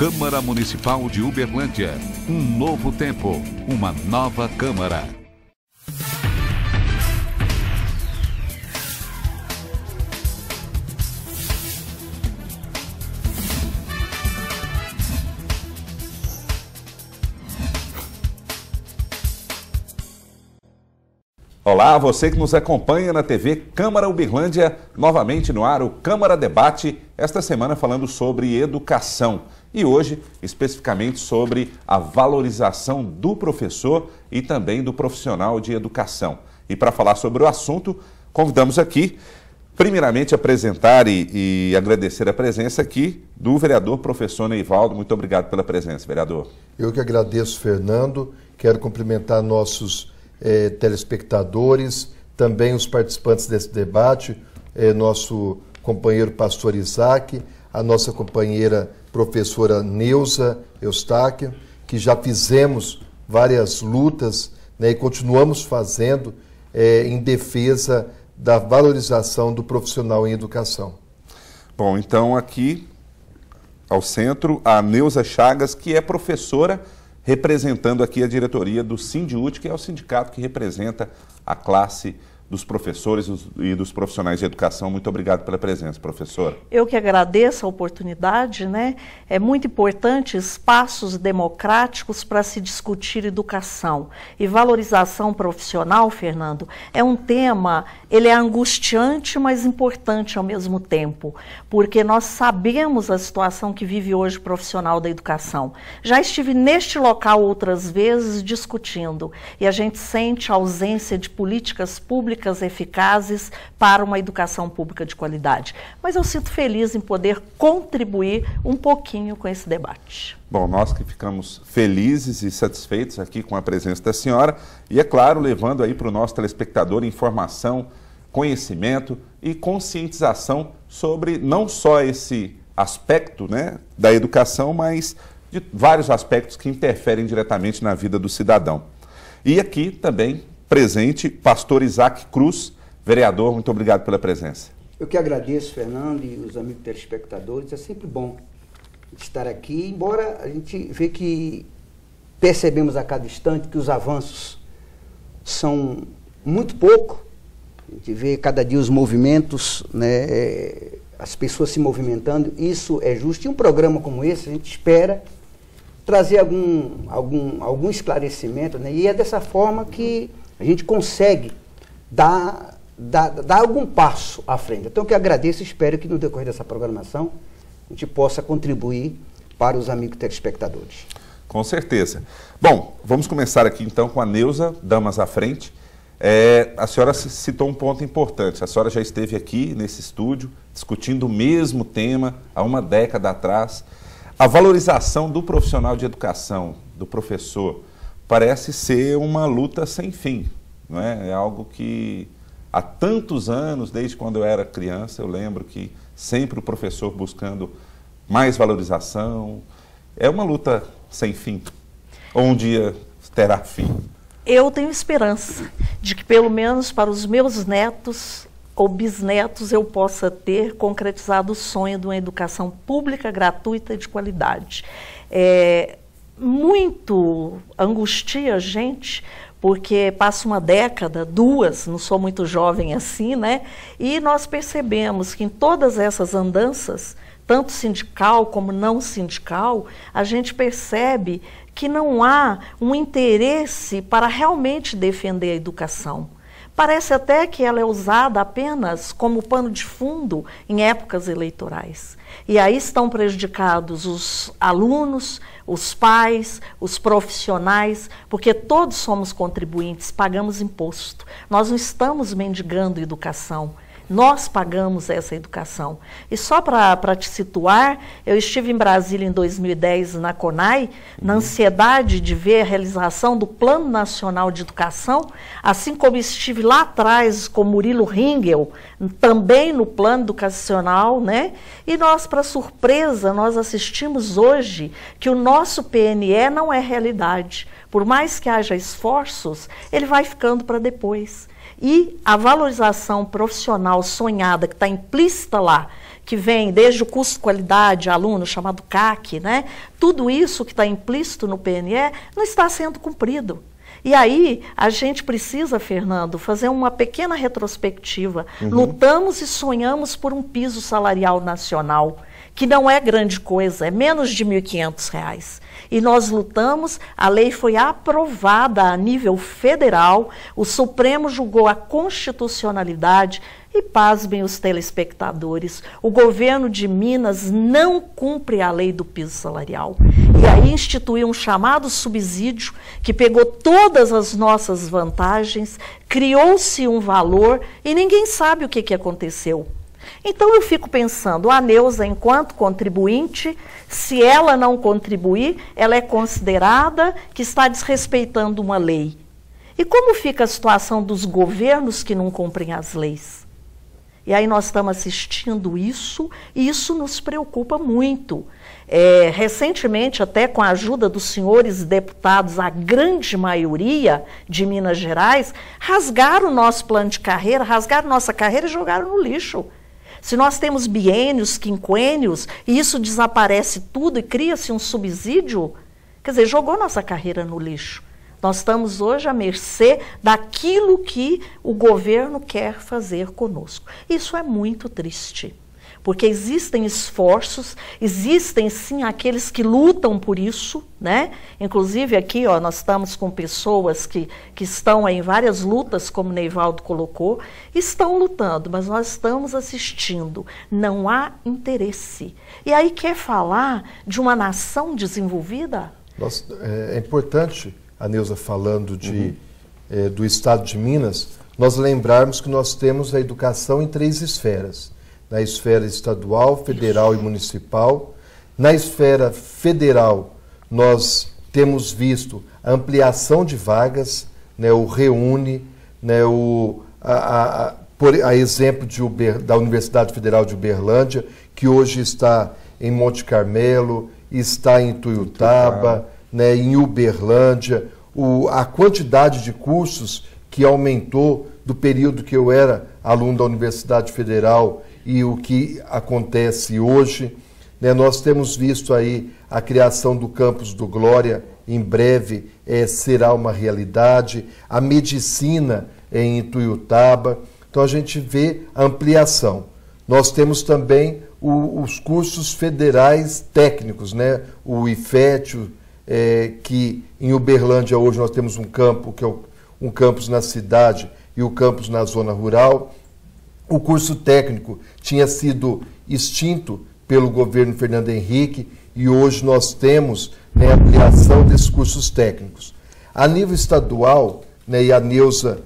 Câmara Municipal de Uberlândia. Um novo tempo, uma nova Câmara. Olá, você que nos acompanha na TV Câmara Uberlândia, novamente no ar o Câmara Debate, esta semana falando sobre educação e hoje especificamente sobre a valorização do professor e também do profissional de educação. E para falar sobre o assunto, convidamos aqui, primeiramente, apresentar e agradecer a presença aqui do vereador professor Neivaldo. Muito obrigado pela presença, vereador. Eu que agradeço, Fernando, quero cumprimentar nossos telespectadores, também os participantes desse debate, nosso companheiro pastor Isaac, a nossa companheira professora Neuza Eustáquio, que já fizemos várias lutas, né, e continuamos fazendo em defesa da valorização do profissional em educação. Bom, então aqui ao centro a Neuza Chagas, que é professora, representando aqui a diretoria do Sindiúti, que é o sindicato que representa a classe dos professores e dos profissionais de educação. Muito obrigado pela presença, professora. Eu que agradeço a oportunidade, né? É muito importante espaços democráticos para se discutir educação. E valorização profissional, Fernando, é um tema, ele é angustiante, mas importante ao mesmo tempo, porque nós sabemos a situação que vive hoje o profissional da educação. Já estive neste local outras vezes discutindo, e a gente sente a ausência de políticas públicas eficazes para uma educação pública de qualidade. Mas eu sinto feliz em poder contribuir um pouquinho com esse debate. Bom, nós que ficamos felizes e satisfeitos aqui com a presença da senhora e, é claro, levando aí para o nosso telespectador informação, conhecimento e conscientização sobre não só esse aspecto, né, da educação, mas de vários aspectos que interferem diretamente na vida do cidadão. E aqui também presente, pastor Isaac Cruz, vereador, muito obrigado pela presença. Eu que agradeço, Fernando, e os amigos telespectadores. É sempre bom estar aqui, embora a gente vê que percebemos a cada instante que os avanços são muito pouco. A gente vê cada dia os movimentos, né, as pessoas se movimentando, isso é justo. E um programa como esse, a gente espera trazer algum esclarecimento, né, e é dessa forma que a gente consegue dar algum passo à frente. Então, eu que agradeço e espero que no decorrer dessa programação a gente possa contribuir para os amigos telespectadores. Com certeza. Bom, vamos começar aqui então com a Neuza, damas à frente. A senhora citou um ponto importante. A senhora já esteve aqui nesse estúdio discutindo o mesmo tema há uma década atrás. A valorização do profissional de educação, do professor, parece ser uma luta sem fim, não é? É algo que há tantos anos, desde quando eu era criança, eu lembro que sempre o professor buscando mais valorização. É uma luta sem fim, ou um dia terá fim? Eu tenho esperança de que pelo menos para os meus netos ou bisnetos eu possa ter concretizado o sonho de uma educação pública, gratuita e de qualidade. Muito angustia a gente, porque passa uma década, duas, não sou muito jovem assim, né? E nós percebemos que em todas essas andanças, tanto sindical como não sindical, a gente percebe que não há um interesse para realmente defender a educação. Parece até que ela é usada apenas como pano de fundo em épocas eleitorais. E aí estão prejudicados os alunos, os pais, os profissionais, porque todos somos contribuintes, pagamos imposto. Nós não estamos mendigando educação. Nós pagamos essa educação. E só para te situar, eu estive em Brasília em 2010 na CONAI, na ansiedade de ver a realização do Plano Nacional de Educação, assim como estive lá atrás com Murilo Ringel, também no Plano Educacional, né? E nós, para surpresa, nós assistimos hoje que o nosso PNE não é realidade. Por mais que haja esforços, ele vai ficando para depois. E a valorização profissional sonhada, que está implícita lá, que vem desde o custo-qualidade, aluno, chamado CAC, né? Tudo isso que está implícito no PNE não está sendo cumprido. E aí, a gente precisa, Fernando, fazer uma pequena retrospectiva. Lutamos e sonhamos por um piso salarial nacional, que não é grande coisa, é menos de R$ 1.500. E nós lutamos, a lei foi aprovada a nível federal, o Supremo julgou a constitucionalidade e, pasmem os telespectadores, o governo de Minas não cumpre a lei do piso salarial. E aí instituiu um chamado subsídio que pegou todas as nossas vantagens, criou-se um valor e ninguém sabe o que aconteceu. Então eu fico pensando, a Neuza, enquanto contribuinte, se ela não contribuir, ela é considerada que está desrespeitando uma lei. E como fica a situação dos governos que não cumprem as leis? E aí nós estamos assistindo isso, e isso nos preocupa muito. Recentemente, até com a ajuda dos senhores deputados, a grande maioria de Minas Gerais, rasgaram o nosso plano de carreira, rasgaram nossa carreira e jogaram no lixo. Se nós temos biênios, quinquênios, e isso desaparece tudo e cria-se um subsídio, quer dizer, jogou nossa carreira no lixo. Nós estamos hoje à mercê daquilo que o governo quer fazer conosco. Isso é muito triste, porque existem esforços, existem sim aqueles que lutam por isso, né? Inclusive aqui, ó, nós estamos com pessoas que estão em várias lutas, como o Neivaldo colocou, estão lutando, mas nós estamos assistindo, não há interesse. E aí quer falar de uma nação desenvolvida? É importante, a Neuza falando do Estado de Minas, nós lembrarmos que nós temos a educação em 3 esferas. Na esfera estadual, federal e municipal. Na esfera federal, nós temos visto a ampliação de vagas, né, o REUNE, né, a exemplo da Universidade Federal de Uberlândia, que hoje está em Monte Carmelo, está em Tuiutaba, né, em Uberlândia, a quantidade de cursos que aumentou do período que eu era aluno da Universidade Federal e o que acontece hoje, né? Nós temos visto aí a criação do campus do Glória, em breve será uma realidade, a medicina em Ituiutaba, então a gente vê a ampliação. Nós temos também os cursos federais técnicos, né? O IFET, que em Uberlândia hoje nós temos um campo, que é um campus na cidade e o campus na zona rural. O curso técnico tinha sido extinto pelo governo Fernando Henrique e hoje nós temos, né, a ampliação desses cursos técnicos. A nível estadual, né, e a Neuza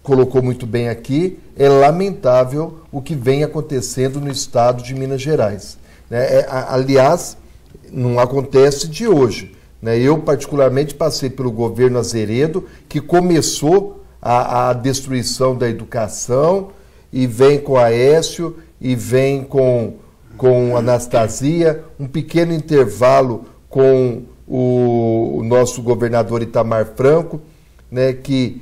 colocou muito bem aqui, é lamentável o que vem acontecendo no estado de Minas Gerais. Né? Aliás, não acontece de hoje. Né? Eu, particularmente, passei pelo governo Azeredo, que começou a destruição da educação, e vem com Aécio, e vem com Anastasia, um pequeno intervalo com o nosso governador Itamar Franco, né, que,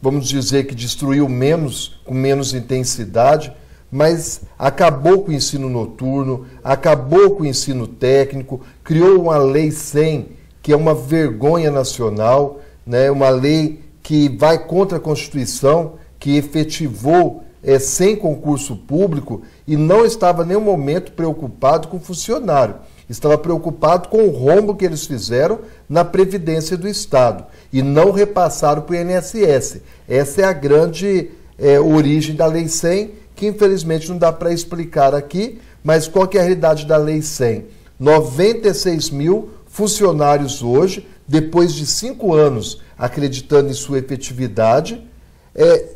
vamos dizer que destruiu com menos intensidade, mas acabou com o ensino noturno, acabou com o ensino técnico, criou uma Lei 100, que é uma vergonha nacional, né, uma lei que vai contra a Constituição, que efetivou sem concurso público e não estava em nenhum momento preocupado com o funcionário. Estava preocupado com o rombo que eles fizeram na Previdência do Estado e não repassaram para o INSS. Essa é a grande origem da Lei 100, que infelizmente não dá para explicar aqui, mas qual que é a realidade da Lei 100? 96 mil funcionários hoje, depois de 5 anos acreditando em sua efetividade,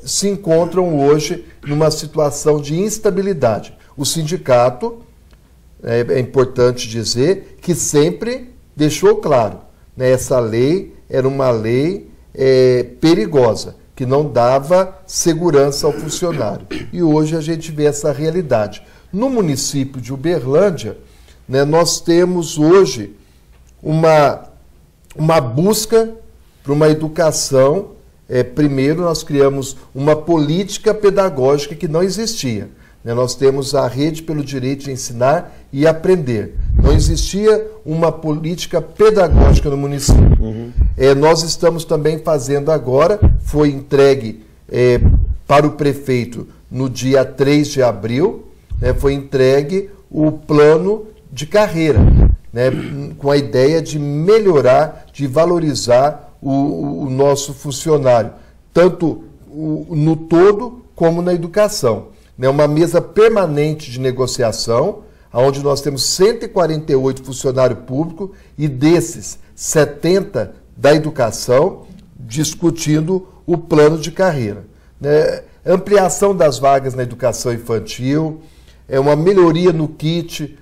se encontram hoje numa situação de instabilidade. O sindicato, é importante dizer, que sempre deixou claro, né, essa lei era uma lei perigosa, que não dava segurança ao funcionário. E hoje a gente vê essa realidade. No município de Uberlândia, né, nós temos hoje uma busca para uma educação primeiro nós criamos uma política pedagógica que não existia. Nós temos a Rede pelo Direito de Ensinar e Aprender. Não existia uma política pedagógica no município. Nós estamos também fazendo agora, foi entregue para o prefeito no dia 3 de abril, foi entregue o plano de carreira, com a ideia de melhorar, de valorizar o nosso funcionário, tanto no todo como na educação. Uma mesa permanente de negociação, onde nós temos 148 funcionários públicos e desses 70 da educação, discutindo o plano de carreira. Ampliação das vagas na educação infantil, uma melhoria no kit,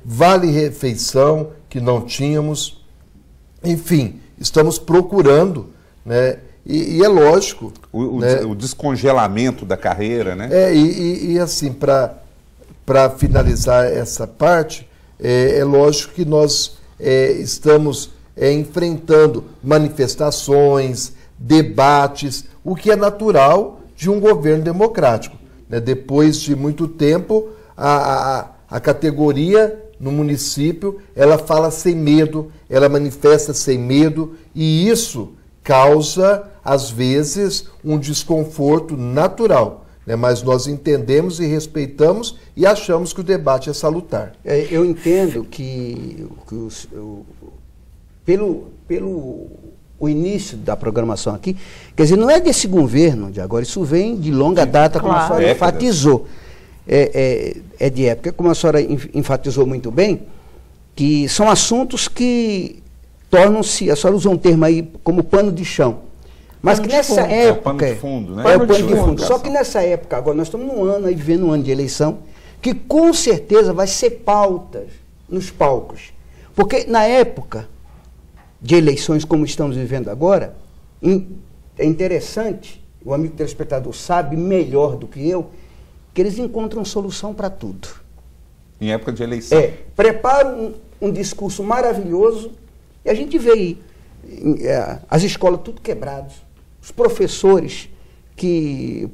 vale-refeição, que não tínhamos. Enfim, estamos procurando, e é lógico... O descongelamento da carreira, né? E assim, para finalizar essa parte, é lógico que nós estamos enfrentando manifestações, debates, o que é natural de um governo democrático. Depois de muito tempo, a categoria no município, ela fala sem medo, ela manifesta sem medo, e isso causa, às vezes, um desconforto natural. Mas nós entendemos e respeitamos e achamos que o debate é salutar. Eu entendo que pelo o início da programação aqui, quer dizer, não é desse governo de agora, isso vem de longa data, como a senhora enfatizou. É de época, como a senhora enfatizou muito bem, que são assuntos que tornam-se, a senhora usou um termo aí como pano de chão. Mas que nessa época... É o pano de fundo, né? É o pano de fundo. Só que nessa época, agora, nós estamos vivendo um ano de eleição, que com certeza vai ser pautas nos palcos. Porque na época de eleições como estamos vivendo agora, é interessante, o amigo telespectador sabe melhor do que eu, que eles encontram solução para tudo. Em época de eleição. Preparam um discurso maravilhoso e a gente vê aí as escolas tudo quebradas, os professores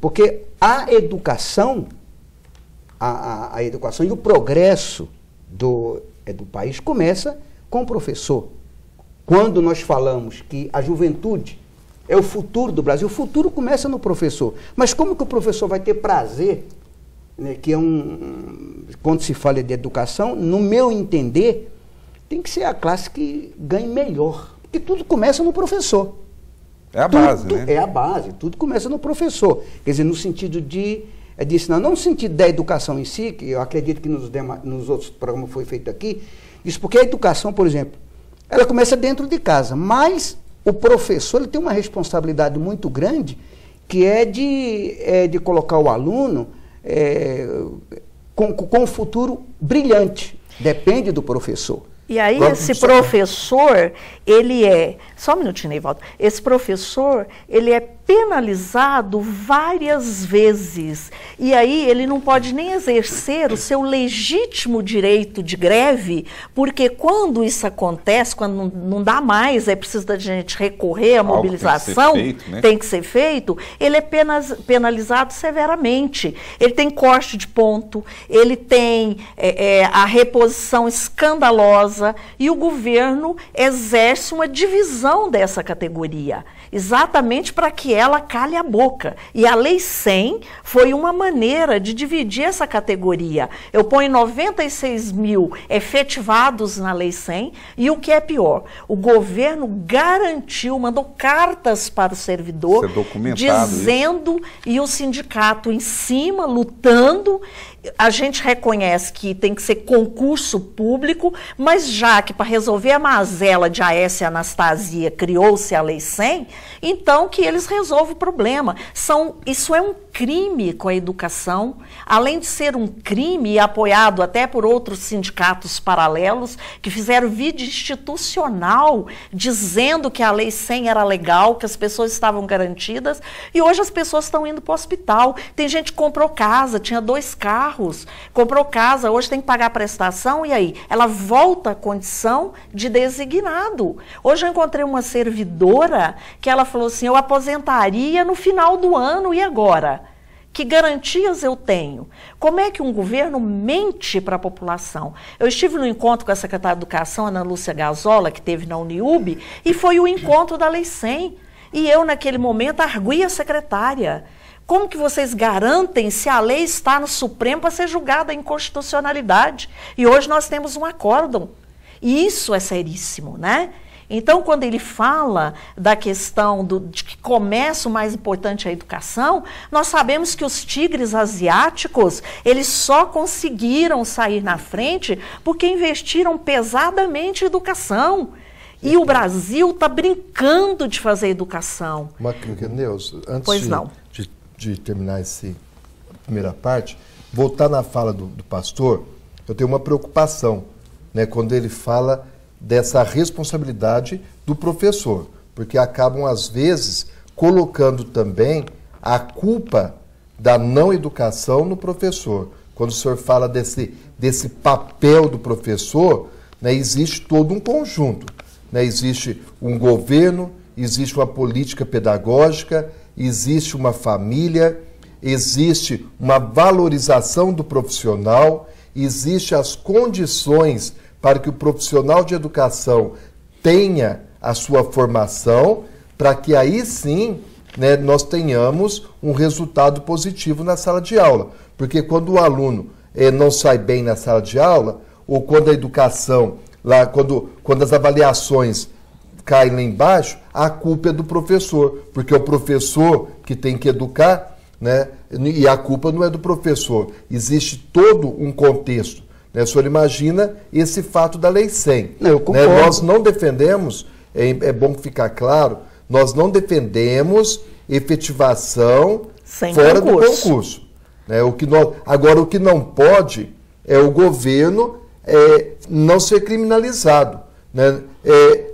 porque a educação, a educação e o progresso do país começa com o professor. Quando nós falamos que a juventude é o futuro do Brasil, o futuro começa no professor. Mas como que o professor vai ter prazer, que quando se fala de educação, no meu entender, tem que ser a classe que ganhe melhor. Porque tudo começa no professor. É a base, né? É a base, tudo começa no professor. Quer dizer, no sentido de ensinar, não no sentido da educação em si, que eu acredito que nos outros programas foi feito aqui, isso porque a educação, por exemplo, ela começa dentro de casa, mas o professor ele tem uma responsabilidade muito grande, que é de colocar o aluno com um futuro brilhante. Depende do professor. E aí esse professor, ele só um minutinho, Neivaldo, esse professor, ele é penalizado várias vezes, e aí ele não pode nem exercer o seu legítimo direito de greve, porque quando isso acontece, quando não dá mais, é preciso da gente recorrer à mobilização, tem que ser feito, ele é penalizado severamente. Ele tem corte de ponto, ele tem a reposição escandalosa, e o governo exerce uma divisão dessa categoria, exatamente para que ela cale a boca. E a Lei 100 foi uma maneira de dividir essa categoria. Eu ponho 96 mil efetivados na Lei 100 e o que é pior, o governo garantiu, mandou cartas para o servidor dizendo isso. E o sindicato em cima, lutando. A gente reconhece que tem que ser concurso público, mas já que para resolver a mazela de Aécio e Anastasia criou-se a Lei 100, então que eles resolvam o problema. Isso é um crime com a educação, além de ser um crime apoiado até por outros sindicatos paralelos, que fizeram vídeo institucional dizendo que a Lei 100 era legal, que as pessoas estavam garantidas, e hoje as pessoas estão indo para o hospital. Tem gente que comprou casa, tinha 2 carros, comprou casa, hoje tem que pagar a prestação, e aí? Ela volta à condição de designado. Hoje eu encontrei uma servidora que ela falou assim, eu aposentaria no final do ano, e agora? Que garantias eu tenho? Como é que um governo mente para a população? Eu estive no encontro com a secretária de Educação, Ana Lúcia Gazola, que teve na Uniub, e foi o encontro da Lei 100. E eu, naquele momento, argui a secretária. Como que vocês garantem se a lei está no Supremo para ser julgada em inconstitucionalidade? E hoje nós temos um acórdão. E isso é seríssimo, né? Então, quando ele fala da questão de que começa o mais importante é a educação, nós sabemos que os tigres asiáticos, eles só conseguiram sair na frente porque investiram pesadamente em educação. E o Brasil está brincando de fazer educação. Neuza, antes de terminar essa primeira parte, voltar na fala do pastor, eu tenho uma preocupação, né, quando ele fala dessa responsabilidade do professor, porque acabam, às vezes, colocando também a culpa da não educação no professor. Quando o senhor fala desse papel do professor, né, existe todo um conjunto. Né? Existe um governo, existe uma política pedagógica, existe uma família, existe uma valorização do profissional, existe as condições para que o profissional de educação tenha a sua formação, para que aí sim, né, nós tenhamos um resultado positivo na sala de aula. Porque quando o aluno não sai bem na sala de aula, ou quando a educação, lá, quando as avaliações caem lá embaixo, a culpa é do professor, porque é o professor que tem que educar, né, e a culpa não é do professor. Existe todo um contexto. Né? O senhor imagina esse fato da Lei 100. Não, eu concordo. Né? Nós não defendemos, é bom ficar claro, nós não defendemos efetivação fora do concurso. Né? Agora, o que não pode é o governo não ser criminalizado. Né?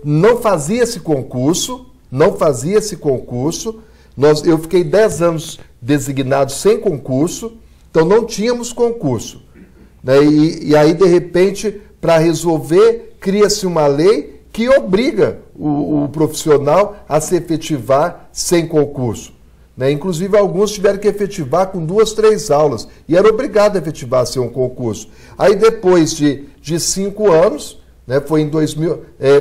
Não fazia esse concurso, eu fiquei 10 anos designado sem concurso, então não tínhamos concurso. Né? E aí, de repente, para resolver, cria-se uma lei que obriga o profissional a se efetivar sem concurso. Né? Inclusive, alguns tiveram que efetivar com 2, 3 aulas, e era obrigado a efetivar sem um concurso. Aí, depois de 5 anos, né,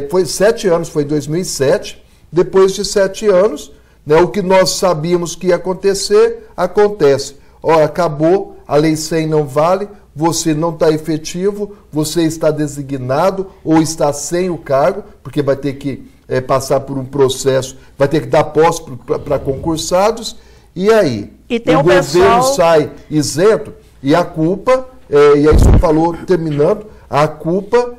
foi 7 anos, foi em 2007, depois de 7 anos, né, o que nós sabíamos que ia acontecer, acontece. Acabou, a Lei 100 não vale, você não está efetivo, você está designado ou está sem o cargo, porque vai ter que passar por um processo, vai ter que dar posse para concursados, e aí? E tem o governo sai isento, e a culpa, e aí o senhor falou, terminando, a culpa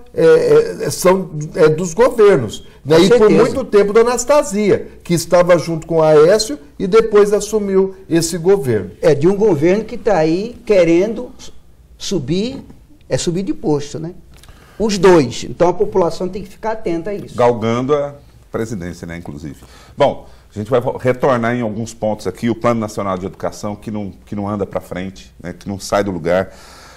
é dos governos. Né? E por muito tempo da Anastasia, que estava junto com a Aécio e depois assumiu esse governo. De um governo que está aí querendo subir de posto, né? Os dois. Então a população tem que ficar atenta a isso. Galgando a presidência, né, inclusive. Bom, a gente vai retornar em alguns pontos aqui, o Plano Nacional de Educação, que não anda para frente, né, que não sai do lugar.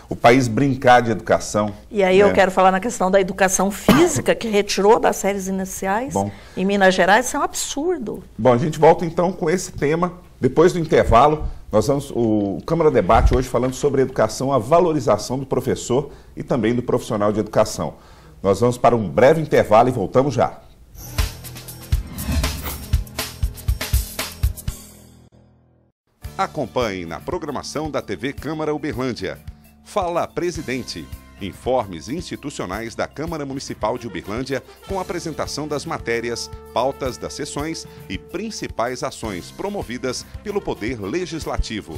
O país brincar de educação. E aí eu quero falar na questão da educação física, que retirou das séries iniciais. Em Minas Gerais, isso é um absurdo. Bom, a gente volta então com esse tema. Depois do intervalo, o Câmara Debate hoje falando sobre a educação, a valorização do professor e também do profissional de educação. Nós vamos para um breve intervalo e voltamos já. Acompanhe na programação da TV Câmara Uberlândia. Fala Presidente. Informes institucionais da Câmara Municipal de Uberlândia com apresentação das matérias, pautas das sessões e principais ações promovidas pelo Poder Legislativo.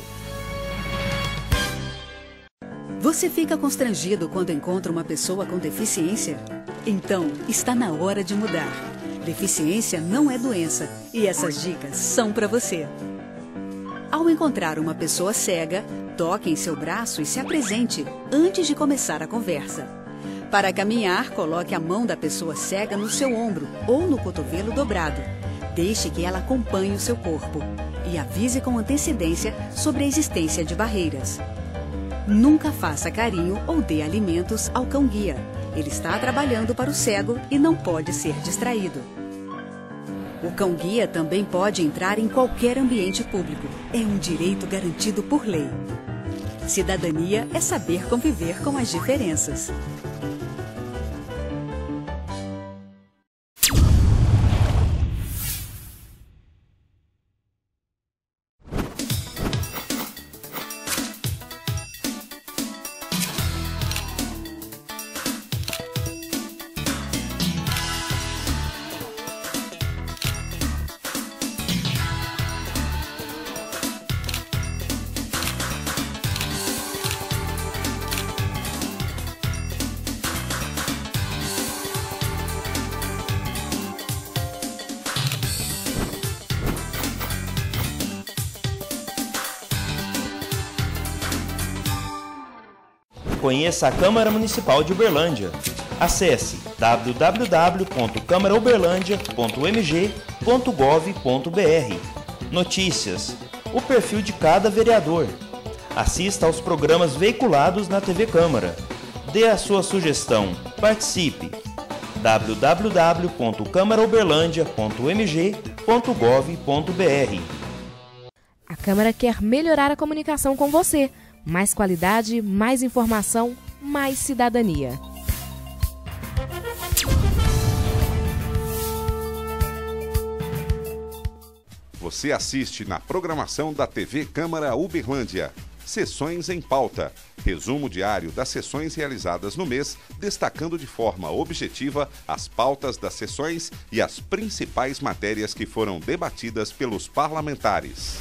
Você fica constrangido quando encontra uma pessoa com deficiência? Então, está na hora de mudar. Deficiência não é doença e essas dicas são para você. Ao encontrar uma pessoa cega, toque em seu braço e se apresente antes de começar a conversa. Para caminhar, coloque a mão da pessoa cega no seu ombro ou no cotovelo dobrado. Deixe que ela acompanhe o seu corpo e avise com antecedência sobre a existência de barreiras. Nunca faça carinho ou dê alimentos ao cão-guia. Ele está trabalhando para o cego e não pode ser distraído. O cão-guia também pode entrar em qualquer ambiente público. É um direito garantido por lei. Cidadania é saber conviver com as diferenças. Conheça a Câmara Municipal de Uberlândia. Acesse www.câmarauberlândia.mg.gov.br. Notícias. O perfil de cada vereador. Assista aos programas veiculados na TV Câmara. Dê a sua sugestão. Participe. www.câmarauberlândia.mg.gov.br. A Câmara quer melhorar a comunicação com você. Mais qualidade, mais informação, mais cidadania. Você assiste na programação da TV Câmara Uberlândia. Sessões em pauta. Resumo diário das sessões realizadas no mês, destacando de forma objetiva as pautas das sessões e as principais matérias que foram debatidas pelos parlamentares.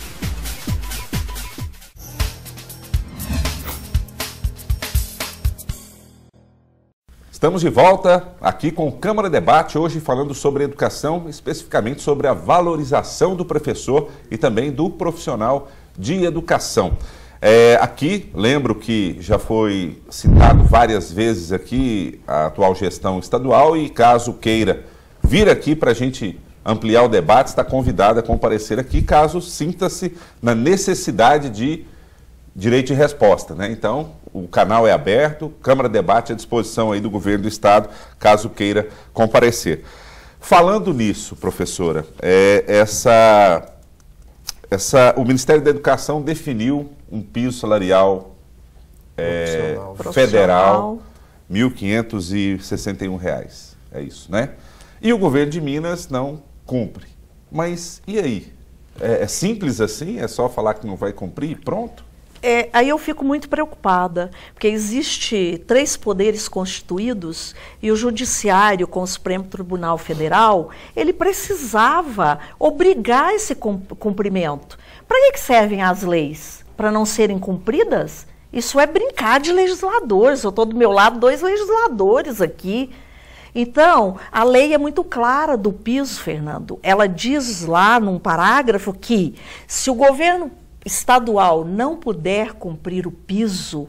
Estamos de volta aqui com o Câmara Debate, hoje falando sobre educação, especificamente sobre a valorização do professor e também do profissional de educação. Aqui, lembro que já foi citado várias vezes aqui a atual gestão estadual e caso queira vir aqui para a gente ampliar o debate, está convidado a comparecer aqui, caso sinta-se na necessidade de direito de resposta, né? Então, o canal é aberto, Câmara Debate à disposição aí do governo do estado, caso queira comparecer. Falando nisso, professora, o Ministério da Educação definiu um piso salarial federal, R$ 1.561. É isso, né? E o governo de Minas não cumpre. Mas e aí? É simples assim? É só falar que não vai cumprir e pronto? Aí eu fico muito preocupada, porque existe 3 poderes constituídos e o Judiciário, com o Supremo Tribunal Federal, ele precisava obrigar esse cumprimento. Para que servem as leis? Para não serem cumpridas? Isso é brincar de legisladores. Eu estou do meu lado 2 legisladores aqui. Então, a lei é muito clara do piso, Fernando. Ela diz lá num parágrafo que se o governo estadual não puder cumprir o piso,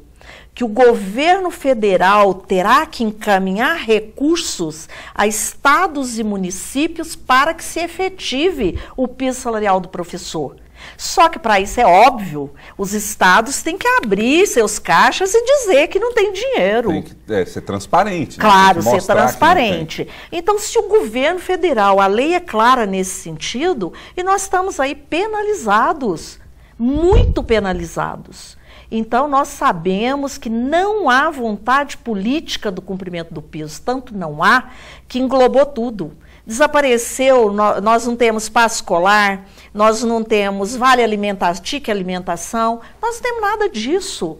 que o governo federal terá que encaminhar recursos a estados e municípios para que se efetive o piso salarial do professor. Só que para isso é óbvio, os estados têm que abrir seus caixas e dizer que não tem dinheiro. Tem que ser transparente. Claro, ser transparente. Então, se o governo federal, a lei é clara nesse sentido, e nós estamos aí penalizados, muito penalizados. Então, nós sabemos que não há vontade política do cumprimento do piso, tanto não há, que englobou tudo. Desapareceu, nós não temos passe escolar, nós não temos vale alimentação, tique alimentação, nós não temos nada disso.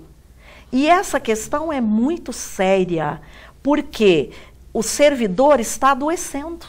E essa questão é muito séria, porque o servidor está adoecendo.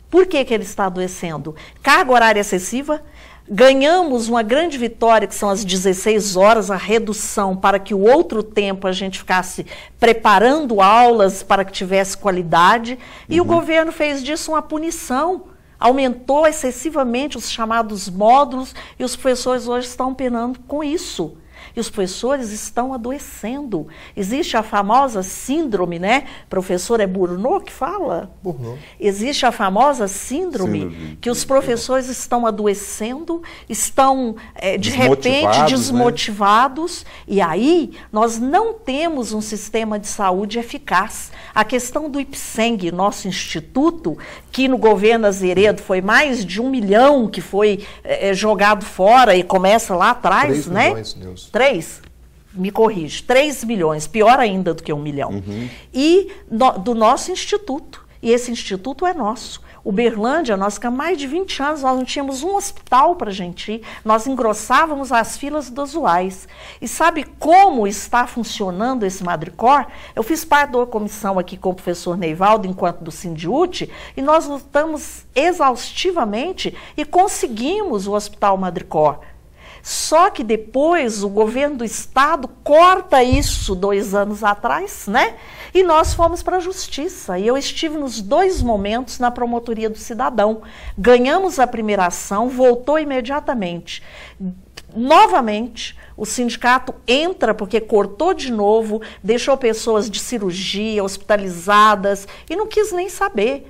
Por que ele está adoecendo? Carga horária excessiva. Ganhamos uma grande vitória, que são as 16 horas, a redução, para que o outro tempo a gente ficasse preparando aulas para que tivesse qualidade. E o governo fez disso uma punição aumentou excessivamente os chamados módulos e os professores hoje estão penando com isso. E os professores estão adoecendo. Existe a famosa síndrome, né? Professor, é Burnout que fala? Burnout. Existe a famosa síndrome que os professores estão adoecendo, estão, de repente, desmotivados. Né? E aí, nós não temos um sistema de saúde eficaz. A questão do IPSENG, nosso instituto, que no governo Azeredo foi mais de 1 milhão que foi jogado fora e começa lá atrás, 3 né? milhões, Neuza. 3? Me corrige, 3 milhões, pior ainda do que 1 milhão. E do nosso instituto. E esse instituto é nosso. Uberlândia, nós ficamos mais de 20 anos, nós não tínhamos um hospital para a gente ir, nós engrossávamos as filas dos UAIs. E sabe como está funcionando esse Madricor? Eu fiz parte da comissão aqui com o professor Neivaldo, enquanto do Sindiúti, e nós lutamos exaustivamente e conseguimos o Hospital Madricor. Só que depois o governo do estado corta isso 2 anos atrás, né? E nós fomos para a justiça. E eu estive nos 2 momentos na promotoria do cidadão. Ganhamos a primeira ação, voltou imediatamente. Novamente, o sindicato entra porque cortou de novo, deixou pessoas de cirurgia, hospitalizadas, e não quis nem saber.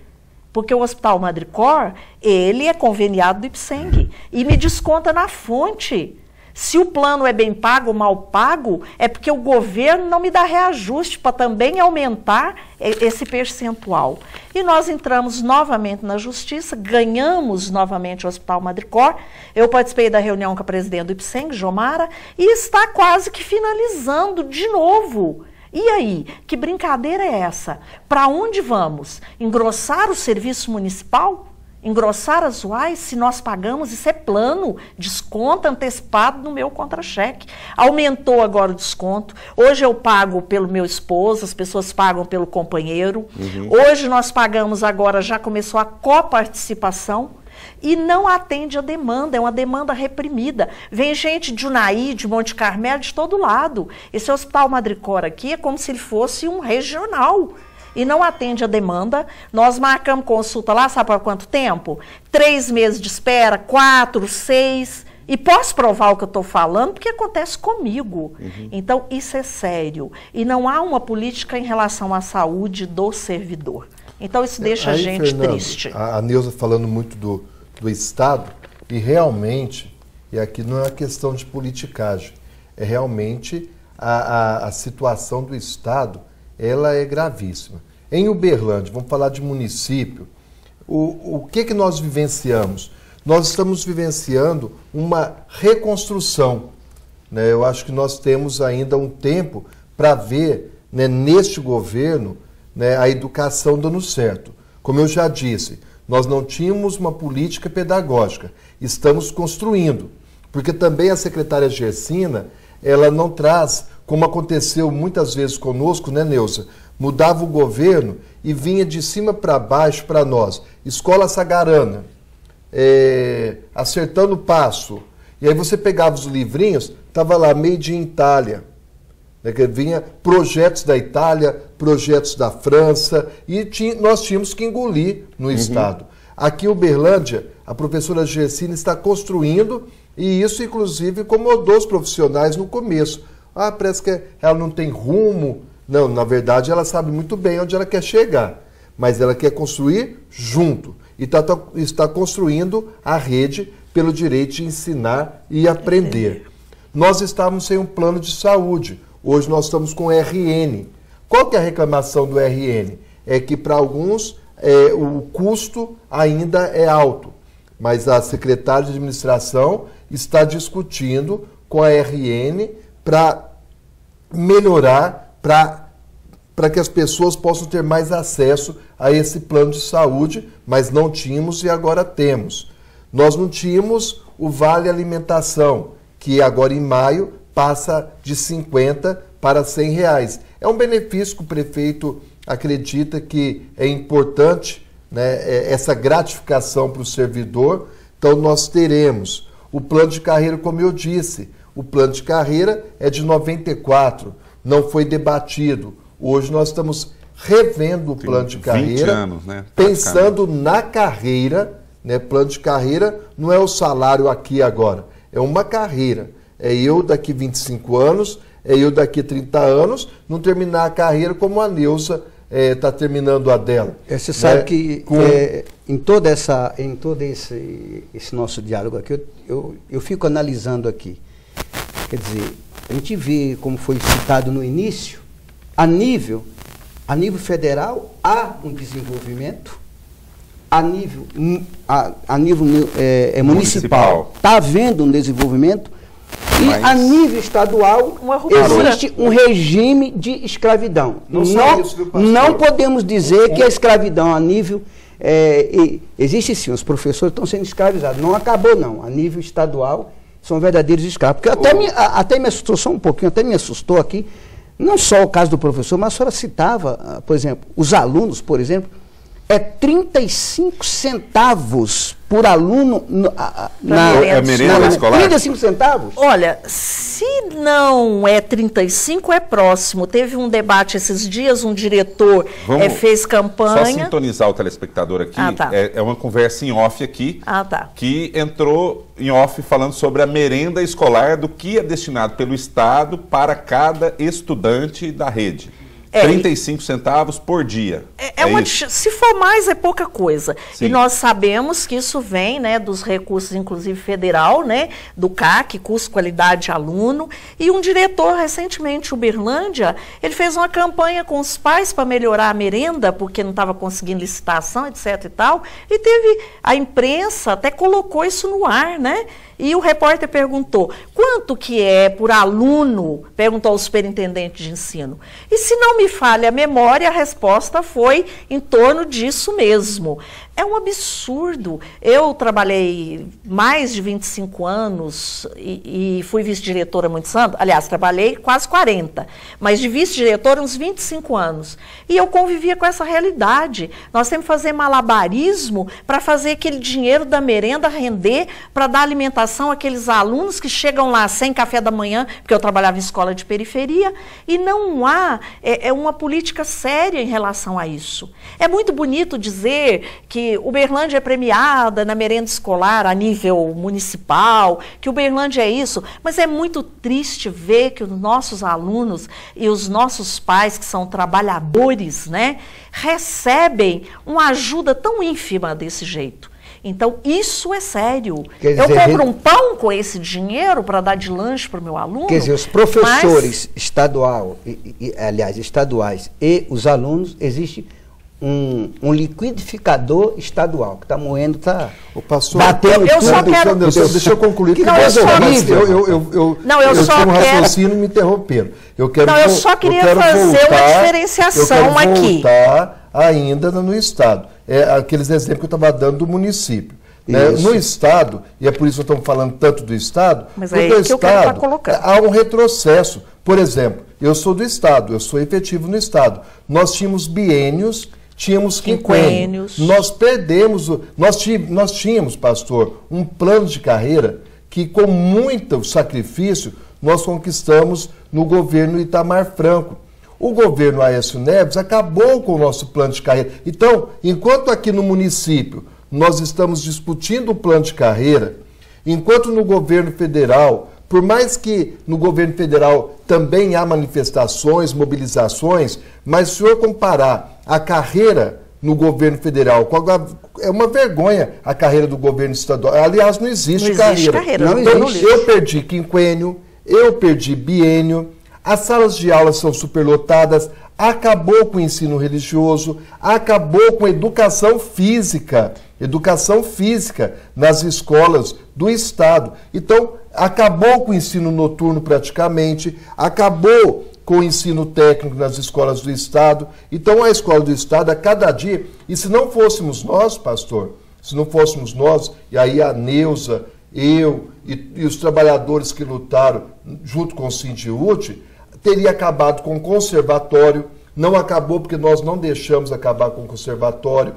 Porque o Hospital Madricor, ele é conveniado do IPSENG e me desconta na fonte. Se o plano é bem pago ou mal pago, é porque o governo não me dá reajuste para também aumentar esse percentual. E nós entramos novamente na justiça, ganhamos novamente o Hospital Madricor. Eu participei da reunião com a presidente do IPSENG, Jomara, e está quase que finalizando de novo. E aí, que brincadeira é essa? Para onde vamos? Engrossar o serviço municipal? Engrossar as UAIs? Se nós pagamos, isso é plano, desconto antecipado no meu contra-cheque. Aumentou agora o desconto. Hoje eu pago pelo meu esposo, as pessoas pagam pelo companheiro. Hoje nós pagamos agora, já começou a coparticipação. E não atende a demanda, é uma demanda reprimida. Vem gente de Unai, de Monte Carmelo, de todo lado. Esse Hospital Madricor aqui é como se ele fosse um regional. E não atende a demanda. Nós marcamos consulta lá, sabe por quanto tempo? 3 meses de espera, 4, 6. E posso provar o que eu estou falando, porque acontece comigo. Então, isso é sério. E não há uma política em relação à saúde do servidor. Então, isso deixa a gente Fernando, triste. A Neuza falando muito do Estado, e realmente, e aqui não é uma questão de politicagem, é realmente a situação do Estado, ela é gravíssima. Em Uberlândia, vamos falar de município, o que nós vivenciamos? Nós estamos vivenciando uma reconstrução. Né? Eu acho que nós temos ainda um tempo para ver, né, neste governo, né, a educação dando certo. Como eu já disse, nós não tínhamos uma política pedagógica, estamos construindo, porque também a secretária Gersina, ela não traz, como aconteceu muitas vezes conosco, né, Neuza? Mudava o governo e vinha de cima para baixo para nós. Escola Sagarana, Acertando o Passo. E aí você pegava os livrinhos, estava lá, Made in Itália. Vinha projetos da Itália, projetos da França, e nós tínhamos que engolir no Estado. Aqui em Uberlândia, a professora Gersina está construindo, e isso, inclusive, incomodou os profissionais no começo. Parece que ela não tem rumo. Não, na verdade, ela sabe muito bem onde ela quer chegar, mas ela quer construir junto, e está construindo a rede pelo direito de ensinar e aprender. Nós estávamos sem um plano de saúde. Hoje nós estamos com RN. Qual que é a reclamação do RN? É que para alguns o custo ainda é alto, mas a secretária de administração está discutindo com a RN para melhorar, para que as pessoas possam ter mais acesso a esse plano de saúde, mas não tínhamos e agora temos. Nós não tínhamos o Vale Alimentação, que agora em maio passa de 50 para 100 reais. É um benefício que o prefeito acredita que é importante, né, essa gratificação para o servidor. Então nós teremos o plano de carreira, como eu disse. O plano de carreira é de 94, não foi debatido. Hoje nós estamos revendo o plano de carreira, 20 anos, né, pensando na carreira, né? Plano de carreira não é o salário aqui e agora, é uma carreira. É eu daqui 25 anos, é eu daqui 30 anos, não terminar a carreira como a Neuza está terminando a dela. Você sabe que em todo esse nosso diálogo aqui, eu fico analisando aqui. Quer dizer, a gente vê, como foi citado no início, a nível federal há um desenvolvimento, a nível municipal está havendo um desenvolvimento, e a nível estadual existe um regime de escravidão. Não podemos dizer que a escravidão a nível... existe sim, os professores estão sendo escravizados. Não acabou não, a nível estadual são verdadeiros escravos. Porque até me assustou só um pouquinho, até me assustou aqui, não só o caso do professor, mas a senhora citava, por exemplo, os alunos, por exemplo, 35 centavos por aluno na merenda escolar. 35 centavos? Olha, se não é 35, é próximo. Teve um debate esses dias, um diretor fez campanha... Só sintonizar o telespectador aqui, é uma conversa em off aqui, que entrou em off falando sobre a merenda escolar, do que é destinado pelo Estado para cada estudante da rede. 35 centavos por dia. Se for mais, é pouca coisa. Sim. E nós sabemos que isso vem, né, dos recursos, inclusive federal, né, do CAC, custo, qualidade, aluno. E um diretor, recentemente, Uberlândia, ele fez uma campanha com os pais para melhorar a merenda, porque não estava conseguindo licitação, etc. e tal. E teve, a imprensa até colocou isso no ar, né? E o repórter perguntou, quanto que é por aluno? Perguntou ao superintendente de ensino. E se não me falha a memória, a resposta foi em torno disso mesmo. É um absurdo. Eu trabalhei mais de 25 anos e fui vice-diretora há muitos anos. Aliás, trabalhei quase 40, mas de vice-diretora uns 25 anos. E eu convivia com essa realidade. Nós temos que fazer malabarismo para fazer aquele dinheiro da merenda render, para dar alimentação àqueles alunos que chegam lá sem café da manhã, porque eu trabalhava em escola de periferia, e não há uma política séria em relação a isso. É muito bonito dizer que Uberlândia é premiada na merenda escolar a nível municipal, que Uberlândia é isso, mas é muito triste ver que os nossos alunos e os nossos pais, que são trabalhadores, né, recebem uma ajuda tão ínfima desse jeito. Então, isso é sério. Eu compro um pão com esse dinheiro para dar de lanche para o meu aluno. Quer dizer, os professores estaduais e os alunos, existe um liquidificador estadual que está moendo, está batendo tudo. Deixa eu concluir. Eu tinha um raciocínio me interromperam. Eu só queria fazer uma diferenciação aqui. Voltar ainda no Estado. Aqueles exemplos que eu estava dando do município. Né? No Estado, e é por isso que estamos falando tanto do Estado, mas é que eu quero estar colocando. Há um retrocesso. Por exemplo, eu sou do Estado, eu sou efetivo no Estado. Nós tínhamos biênios, tínhamos quinquênios. Nós perdemos, nós tínhamos, pastor, um plano de carreira que com muito sacrifício nós conquistamos no governo Itamar Franco. O governo Aécio Neves acabou com o nosso plano de carreira. Então, enquanto aqui no município nós estamos discutindo o plano de carreira, enquanto no governo federal, por mais que no governo federal também há manifestações, mobilizações, mas se o senhor comparar a carreira no governo federal, é uma vergonha a carreira do governo estadual. Aliás, não existe carreira. Então, eu perdi quinquênio, eu perdi biênio, as salas de aula são superlotadas, acabou com o ensino religioso, acabou com a educação física nas escolas do Estado. Então, acabou com o ensino noturno praticamente, acabou com o ensino técnico nas escolas do Estado. Então, a escola do Estado, a cada dia, e se não fôssemos nós, pastor, se não fôssemos nós, e aí a Neuza, eu e os trabalhadores que lutaram junto com o Sindiúte, teria acabado com o conservatório. Não acabou porque nós não deixamos acabar com o conservatório.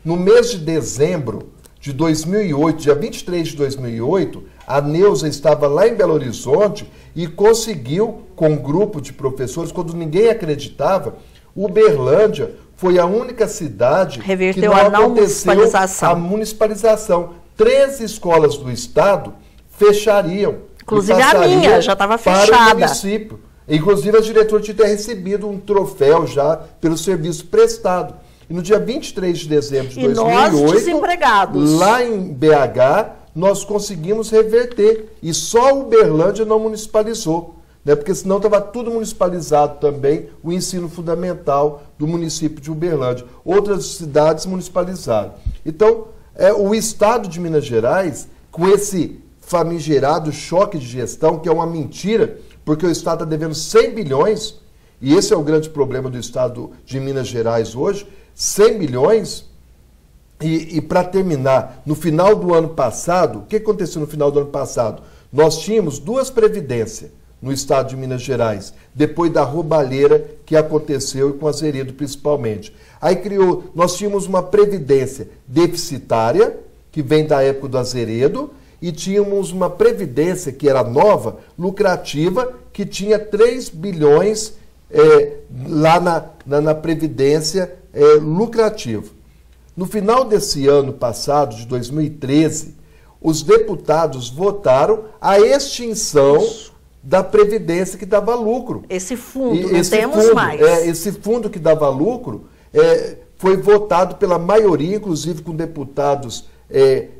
No mês de dezembro de 2008, dia 23 de 2008, a Neuza estava lá em Belo Horizonte e conseguiu, com um grupo de professores, quando ninguém acreditava, Uberlândia foi a única cidade reverteu que não a não aconteceu municipalização. a municipalização. 13 escolas do estado fechariam. Inclusive a minha já estava fechada. Para o município. Inclusive a diretora tinha recebido um troféu já pelo serviço prestado. E no dia 23 de dezembro de 2008, nós desempregados, lá em BH, nós conseguimos reverter. E só Uberlândia não municipalizou. Né? Porque senão estava tudo municipalizado também, o ensino fundamental do município de Uberlândia. Outras cidades municipalizaram. Então, o Estado de Minas Gerais, com esse famigerado choque de gestão, que é uma mentira, porque o Estado está devendo 100 bilhões, e esse é o grande problema do Estado de Minas Gerais hoje, 100 bilhões, e para terminar, no final do ano passado, o que aconteceu no final do ano passado? Nós tínhamos 2 previdências no Estado de Minas Gerais, depois da roubalheira que aconteceu, e com Azeredo principalmente. Aí nós tínhamos uma previdência deficitária, que vem da época do Azeredo, e tínhamos uma previdência que era nova, lucrativa, que tinha 3 bilhões lá na previdência lucrativa. No final desse ano passado, de 2013, os deputados votaram a extinção da previdência que dava lucro. Esse fundo, não temos mais. Esse fundo que dava lucro foi votado pela maioria, inclusive com deputados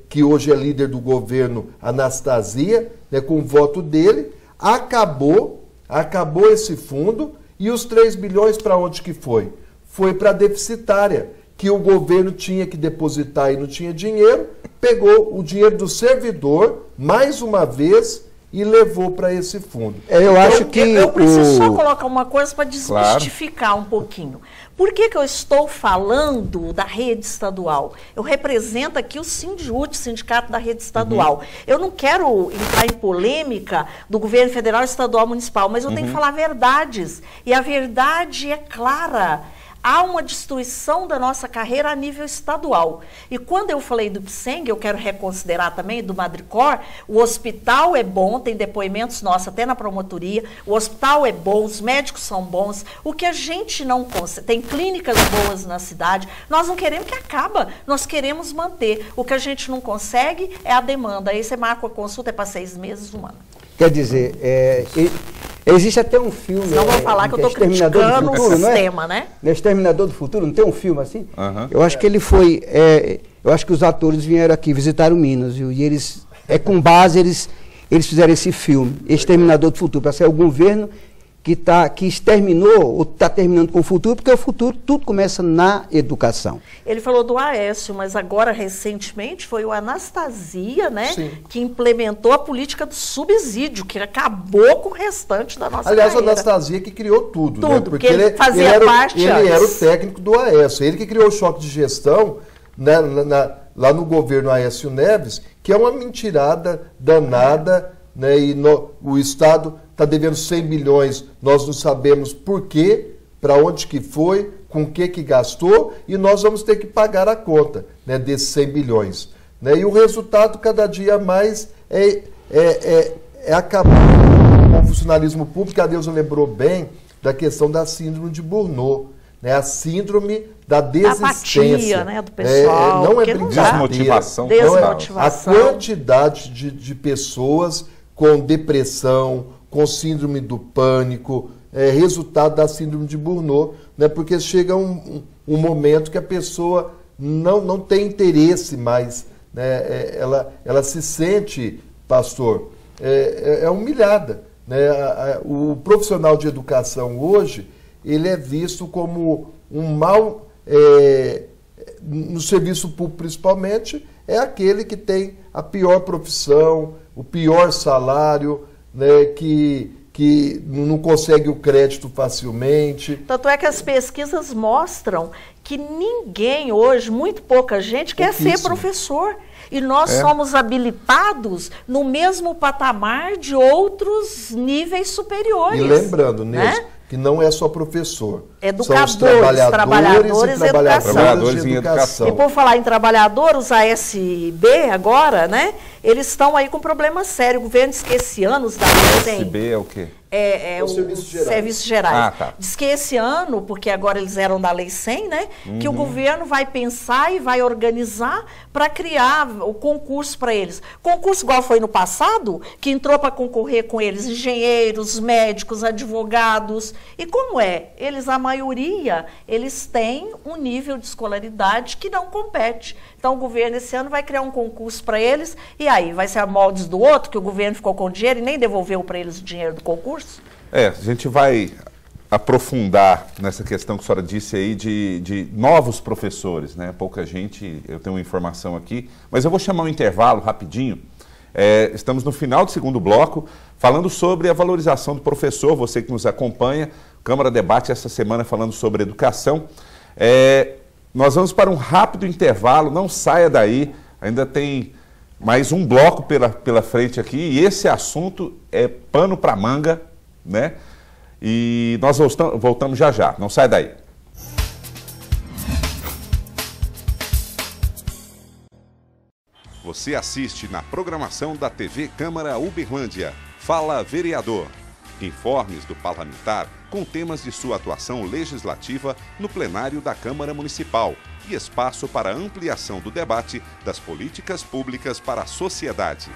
que hoje é líder do governo, Anastasia, né, com o voto dele. Acabou esse fundo, e os 3 bilhões para onde que foi? Foi para a deficitária, que o governo tinha que depositar e não tinha dinheiro, pegou o dinheiro do servidor, mais uma vez, e levou para esse fundo. Eu acho que eu preciso só colocar uma coisa para desmistificar um pouquinho. Por que eu estou falando da rede estadual? Eu represento aqui o Sindiúte, Sindicato da Rede Estadual. Eu não quero entrar em polêmica do governo federal, estadual, municipal, mas eu tenho que falar verdades. E a verdade é clara. Há uma destruição da nossa carreira a nível estadual. E quando eu falei do PSENG, eu quero reconsiderar também do Madricor, o hospital é bom, tem depoimentos nossos até na promotoria, o hospital é bom, os médicos são bons, o que a gente não consegue, tem clínicas boas na cidade, nós não queremos que acaba, nós queremos manter. O que a gente não consegue é a demanda. Aí você marca a consulta, é para 6 meses, 1 ano. Quer dizer, existe até um filme... Não vou falar que eu estou criticando o sistema, né? Exterminador do Futuro, não tem um filme assim? Eu acho que ele foi... eu acho que os atores vieram aqui, visitaram Minas, viu? E eles... com base, eles fizeram esse filme, Exterminador do Futuro, para ser o governo que exterminou, ou está terminando com o futuro, porque o futuro tudo começa na educação. Ele falou do Aécio, mas agora, recentemente, foi o Anastasia, né, que implementou a política do subsídio, que acabou com o restante da nossa carreira. Aliás, o Anastasia que criou tudo, né? Porque ele fazia parte ele era o técnico do Aécio, ele que criou o choque de gestão, né, lá no governo Aécio Neves, que é uma mentirada danada, né, e o Estado está devendo 100 bilhões, nós não sabemos por quê, para onde que foi, com o que gastou, e nós vamos ter que pagar a conta, né, desses 100 bilhões. Né? E o resultado, cada dia mais, é acabar com o funcionalismo público. A Neuza lembrou bem da questão da síndrome de Burnout, né? A síndrome da desistência. Apatia, né, do pessoal. Não é desmotivação. Desmotivação. A quantidade de pessoas com depressão, com síndrome do pânico, resultado da síndrome de Burnout, né? Porque chega um momento que a pessoa não tem interesse mais, né? Ela se sente, pastor, humilhada, né? O profissional de educação hoje, ele é visto como um mal, no serviço público principalmente, é aquele que tem a pior profissão, o pior salário, né, que não consegue o crédito facilmente. Tanto é que as pesquisas mostram que ninguém hoje, muito pouca gente, quer ser professor. E nós somos habilitados no mesmo patamar de outros níveis superiores. E lembrando, Neuza, que não é só professor. Educadores, são os trabalhadores em educação. E por falar em trabalhador, os ASB agora, né? Eles estão aí com um problema sério. O governo diz que esse ano, os da ASB é o quê? Os serviços gerais. Tá. Diz que esse ano, porque agora eles eram da Lei 100, né? Que o governo vai pensar e vai organizar para criar o concurso para eles. Concurso igual foi no passado, que entrou para concorrer com eles engenheiros, médicos, advogados. E como é? Eles, a maioria, eles têm um nível de escolaridade que não compete. Então o governo esse ano vai criar um concurso para eles, e aí vai ser a moldes do outro, que o governo ficou com dinheiro e nem devolveu para eles o dinheiro do concurso? A gente vai aprofundar nessa questão que a senhora disse aí de novos professores, né? Pouca gente, eu tenho uma informação aqui, mas eu vou chamar um intervalo rapidinho. Estamos no final do segundo bloco, falando sobre a valorização do professor, você que nos acompanha, Câmara Debate essa semana falando sobre educação. Nós vamos para um rápido intervalo, não saia daí, ainda tem mais um bloco pela frente aqui, e esse assunto é pano para manga, né? E nós voltamos já já, não sai daí. Você assiste na programação da TV Câmara Uberlândia. Fala Vereador. Informes do parlamentar com temas de sua atuação legislativa no plenário da Câmara Municipal e espaço para ampliação do debate das políticas públicas para a sociedade.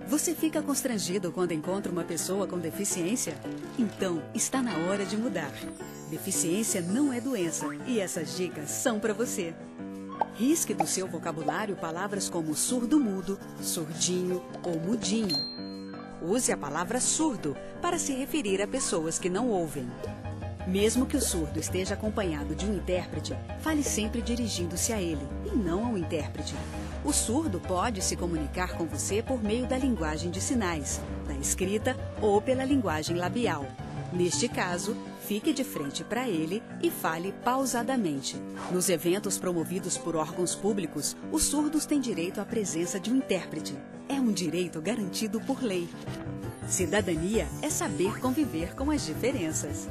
Você fica constrangido quando encontra uma pessoa com deficiência? Então, está na hora de mudar. Deficiência não é doença e essas dicas são para você. Risque do seu vocabulário palavras como surdo-mudo, surdinho ou mudinho. Use a palavra surdo para se referir a pessoas que não ouvem. Mesmo que o surdo esteja acompanhado de um intérprete, fale sempre dirigindo-se a ele e não ao intérprete. O surdo pode se comunicar com você por meio da linguagem de sinais, da escrita ou pela linguagem labial. Neste caso, fique de frente para ele e fale pausadamente. Nos eventos promovidos por órgãos públicos, os surdos têm direito à presença de um intérprete. É um direito garantido por lei. Cidadania é saber conviver com as diferenças.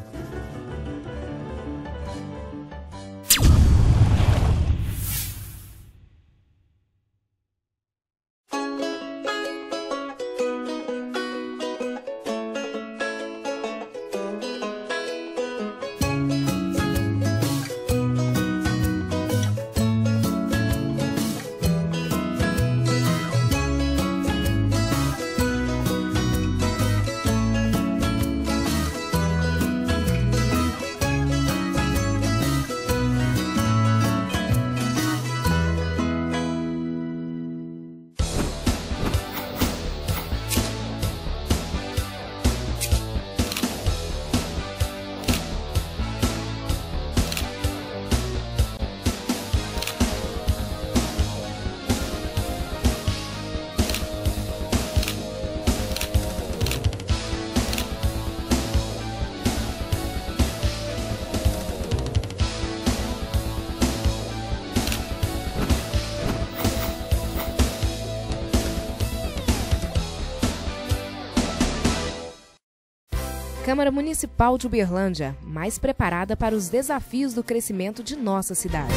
Câmara Municipal de Uberlândia, mais preparada para os desafios do crescimento de nossa cidade.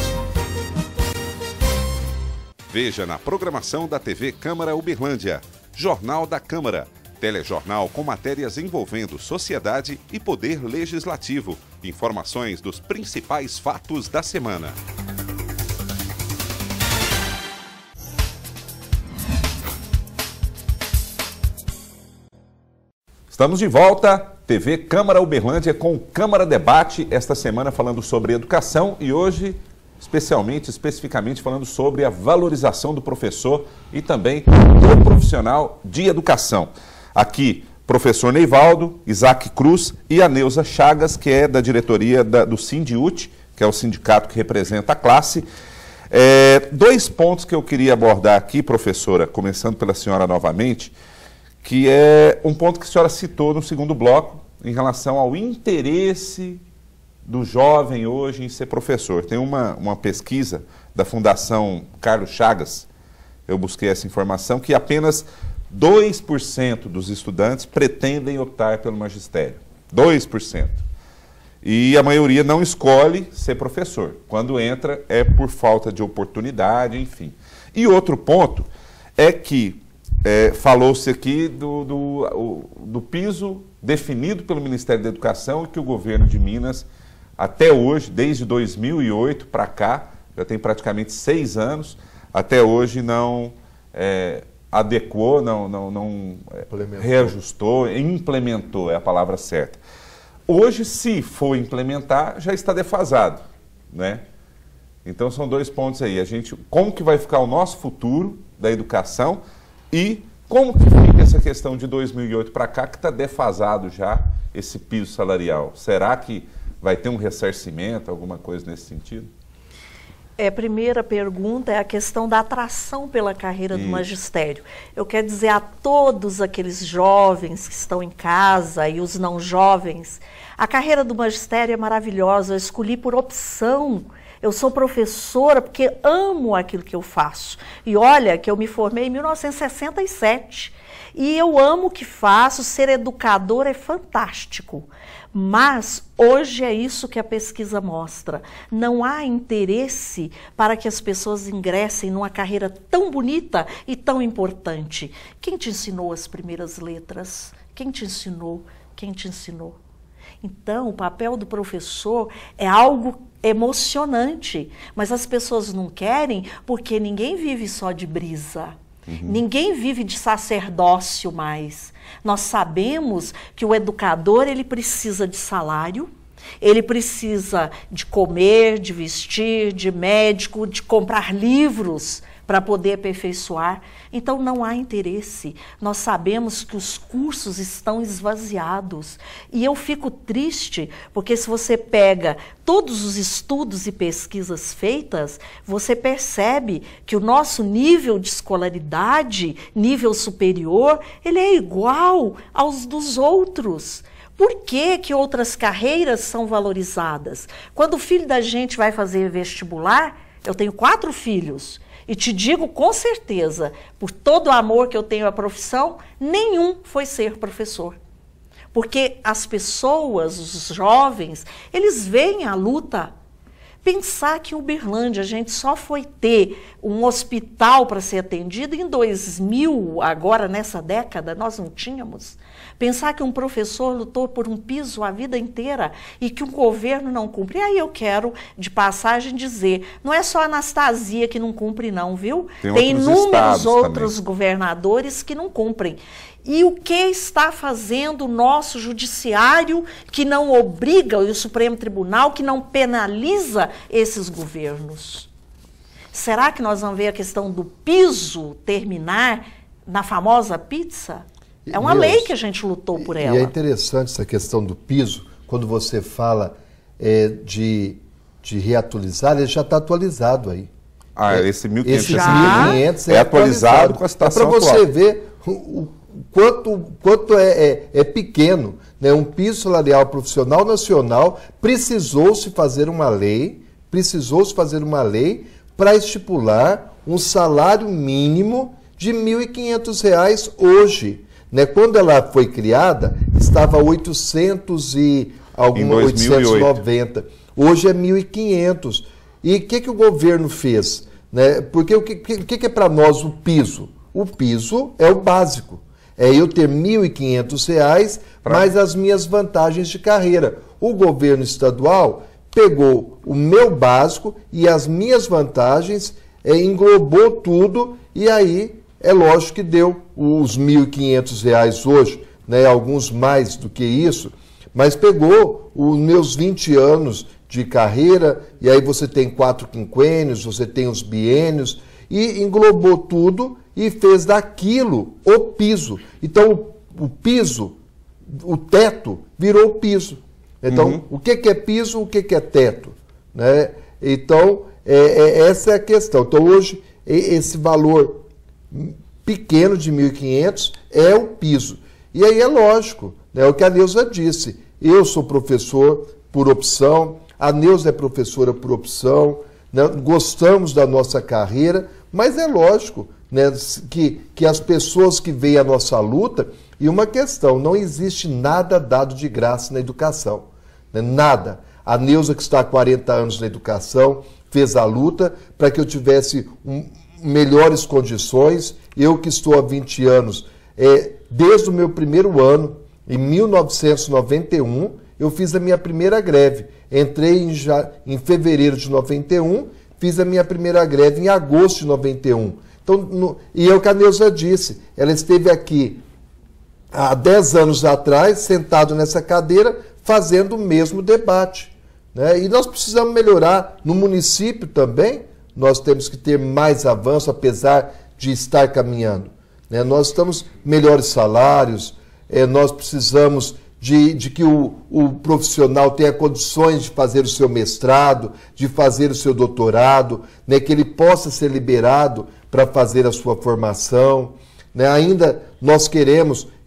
Veja na programação da TV Câmara Uberlândia, Jornal da Câmara, telejornal com matérias envolvendo sociedade e poder legislativo, informações dos principais fatos da semana. Estamos de volta, TV Câmara Uberlândia com Câmara Debate, esta semana falando sobre educação e hoje, especificamente falando sobre a valorização do professor e também do profissional de educação. Aqui, professor Neivaldo, Isaac Cruz e a Neuza Chagas, que é da diretoria do Sindiut, que é o sindicato que representa a classe. Dois pontos que eu queria abordar aqui, professora, começando pela senhora novamente, que é um ponto que a senhora citou no segundo bloco, em relação ao interesse do jovem hoje em ser professor. Tem uma pesquisa da Fundação Carlos Chagas, eu busquei essa informação, que apenas 2% dos estudantes pretendem optar pelo magistério. 2%. E a maioria não escolhe ser professor. Quando entra é por falta de oportunidade, enfim. E outro ponto é que falou-se aqui do piso definido pelo Ministério da Educação e que o governo de Minas, até hoje, desde 2008 para cá, já tem praticamente 6 anos, até hoje não adequou, não reajustou, implementou, é a palavra certa. Hoje, se for implementar, já está defasado, né? Então são 2 pontos aí. Como que vai ficar o nosso futuro da educação e como que fica essa questão de 2008 para cá, que está defasado já esse piso salarial? Será que vai ter um ressarcimento, alguma coisa nesse sentido? A primeira pergunta é a questão da atração pela carreira do magistério. Eu quero dizer a todos aqueles jovens que estão em casa e os não jovens, a carreira do magistério é maravilhosa, eu escolhi por opção. Eu sou professora porque amo aquilo que eu faço. E olha que eu me formei em 1967. E eu amo o que faço, ser educadora é fantástico. Mas hoje é isso que a pesquisa mostra. Não há interesse para que as pessoas ingressem numa carreira tão bonita e tão importante. Quem te ensinou as primeiras letras? Quem te ensinou? Quem te ensinou? Então, o papel do professor é algo emocionante, mas as pessoas não querem porque ninguém vive só de brisa. Ninguém vive de sacerdócio mais. Nós sabemos que o educador ele precisa de salário, ele precisa de comer, de vestir, de médico, de comprar livros para poder aperfeiçoar. Então não há interesse. Nós sabemos que os cursos estão esvaziados. E eu fico triste, porque se você pega todos os estudos e pesquisas feitas, você percebe que o nosso nível de escolaridade, nível superior, ele é igual aos dos outros. Por que que outras carreiras são valorizadas? Quando o filho da gente vai fazer vestibular, eu tenho 4 filhos, e te digo com certeza, por todo o amor que eu tenho à profissão, nenhum foi ser professor. Porque as pessoas, os jovens, eles veem a luta. Pensar que em Uberlândia a gente só foi ter um hospital para ser atendido em 2000, agora nessa década, nós não tínhamos. Pensar que um professor lutou por um piso a vida inteira e que um governo não cumpre. E aí eu quero, de passagem, dizer, não é só a Anastasia que não cumpre não, viu? Tem inúmeros outros governadores que não cumprem. E o que está fazendo o nosso judiciário que não obriga, o Supremo Tribunal, que não penaliza esses governos? Será que nós vamos ver a questão do piso terminar na famosa pizza? É uma lei que a gente lutou por ela. E é interessante essa questão do piso, quando você fala de reatualizar, ele já está atualizado aí. Esse 1.500 esse 1.500 é atualizado com a situação atual. Para você ver o quanto é pequeno, né? Um piso salarial profissional nacional precisou-se fazer uma lei para estipular um salário mínimo de R$ 1.500 hoje. Né? Quando ela foi criada, estava 890. Hoje é 1.500. E o que o governo fez? Né? Porque o que é para nós o piso? O piso é o básico. É eu ter R$ 1.500 mais as minhas vantagens de carreira. O governo estadual pegou o meu básico e as minhas vantagens, englobou tudo e aí é lógico que deu os R$ 1.500 hoje, né, alguns mais do que isso, mas pegou os meus 20 anos de carreira e aí você tem 4 quinquênios, você tem os biênios e englobou tudo e fez daquilo o piso. Então, o piso, o teto, virou piso. Então, o que é piso, o que é teto? Né? Então, essa é a questão. Então, hoje, esse valor pequeno de 1.500 é o piso. E aí é lógico, né, o que a Neuza disse. Eu sou professor por opção, a Neuza é professora por opção, né, gostamos da nossa carreira, mas é lógico, né, que as pessoas que veem a nossa luta, e uma questão, não existe nada dado de graça na educação, né, nada. A Neuza, que está há 40 anos na educação, fez a luta para que eu tivesse melhores condições. Eu que estou há 20 anos, desde o meu primeiro ano, em 1991, eu fiz a minha primeira greve. Entrei em fevereiro de 91, fiz a minha primeira greve em agosto de 91. Então, e é o que a Neuza disse, ela esteve aqui há 10 anos atrás, sentado nessa cadeira, fazendo o mesmo debate. Né? E nós precisamos melhorar. No município também, nós temos que ter mais avanço, apesar de estar caminhando. Né? Nós estamos melhores salários, nós precisamos de que o profissional tenha condições de fazer o seu mestrado, de fazer o seu doutorado, né? Que ele possa ser liberado para fazer a sua formação. Né? Ainda nós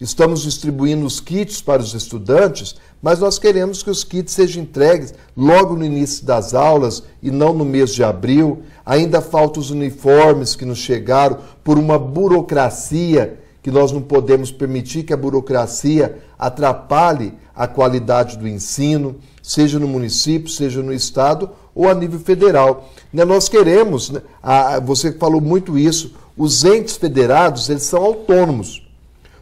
estamos distribuindo os kits para os estudantes, mas nós queremos que os kits sejam entregues logo no início das aulas e não no mês de abril. Ainda faltam os uniformes que nos chegaram por uma burocracia que nós não podemos permitir que a burocracia atrapalhe a qualidade do ensino, seja no município, seja no estado ou a nível federal. Nós queremos, você falou muito isso, os entes federados, eles são autônomos.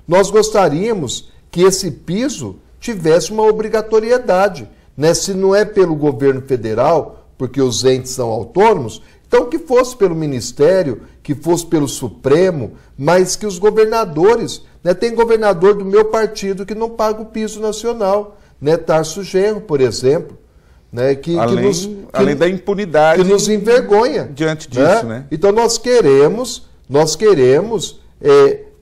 Nós gostaríamos que esse piso tivesse uma obrigatoriedade, né? Se não é pelo governo federal, porque os entes são autônomos, então que fosse pelo Ministério, que fosse pelo Supremo, mas que os governadores, né? Tem governador do meu partido que não paga o piso nacional, né? Tarso Genro, por exemplo, né? Além da impunidade que nos envergonha diante disso, né? Então nós queremos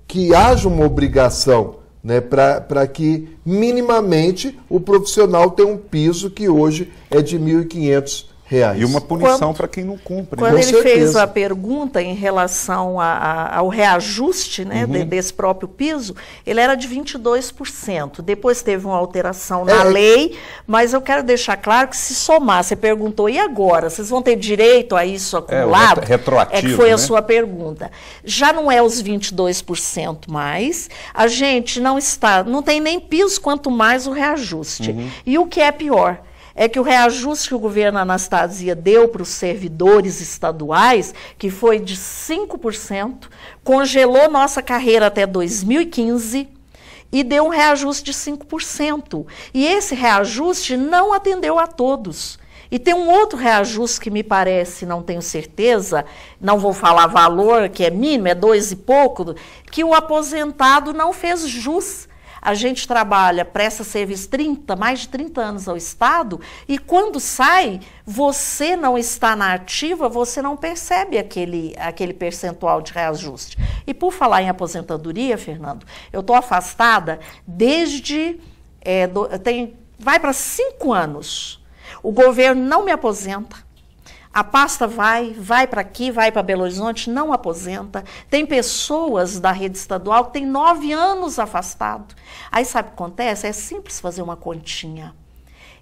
que haja uma obrigação, né, para que minimamente o profissional tenha um piso que hoje é de R$ 1.500. E uma punição para quem não cumpre. Quando ele fez a pergunta em relação ao reajuste, né, desse próprio piso, ele era de 22%. Depois teve uma alteração na lei, mas eu quero deixar claro que se somar, você perguntou, e agora? Vocês vão ter direito a isso acumulado? Retroativo, que foi a sua pergunta. Já não é os 22% mais, a gente não tem nem piso, quanto mais o reajuste. E o que é pior? É que o reajuste que o governo Anastasia deu para os servidores estaduais, que foi de 5%, congelou nossa carreira até 2015 e deu um reajuste de 5%. E esse reajuste não atendeu a todos. E tem um outro reajuste que me parece, não tenho certeza, não vou falar valor, que é mínimo, é 2 e pouco, que o aposentado não fez jus. A gente trabalha, presta serviço mais de 30 anos ao Estado, e quando sai, você não está na ativa, você não percebe aquele percentual de reajuste. E por falar em aposentadoria, Fernando, eu estou afastada desde, vai para 5 anos. O governo não me aposenta. A pasta vai para aqui, vai para Belo Horizonte, não aposenta. Tem pessoas da rede estadual que têm 9 anos afastado. Aí sabe o que acontece? É simples fazer uma continha.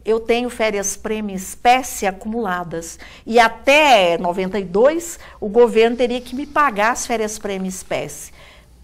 Eu tenho férias-prêmio espécie acumuladas. E até 92, o governo teria que me pagar as férias-prêmio espécie.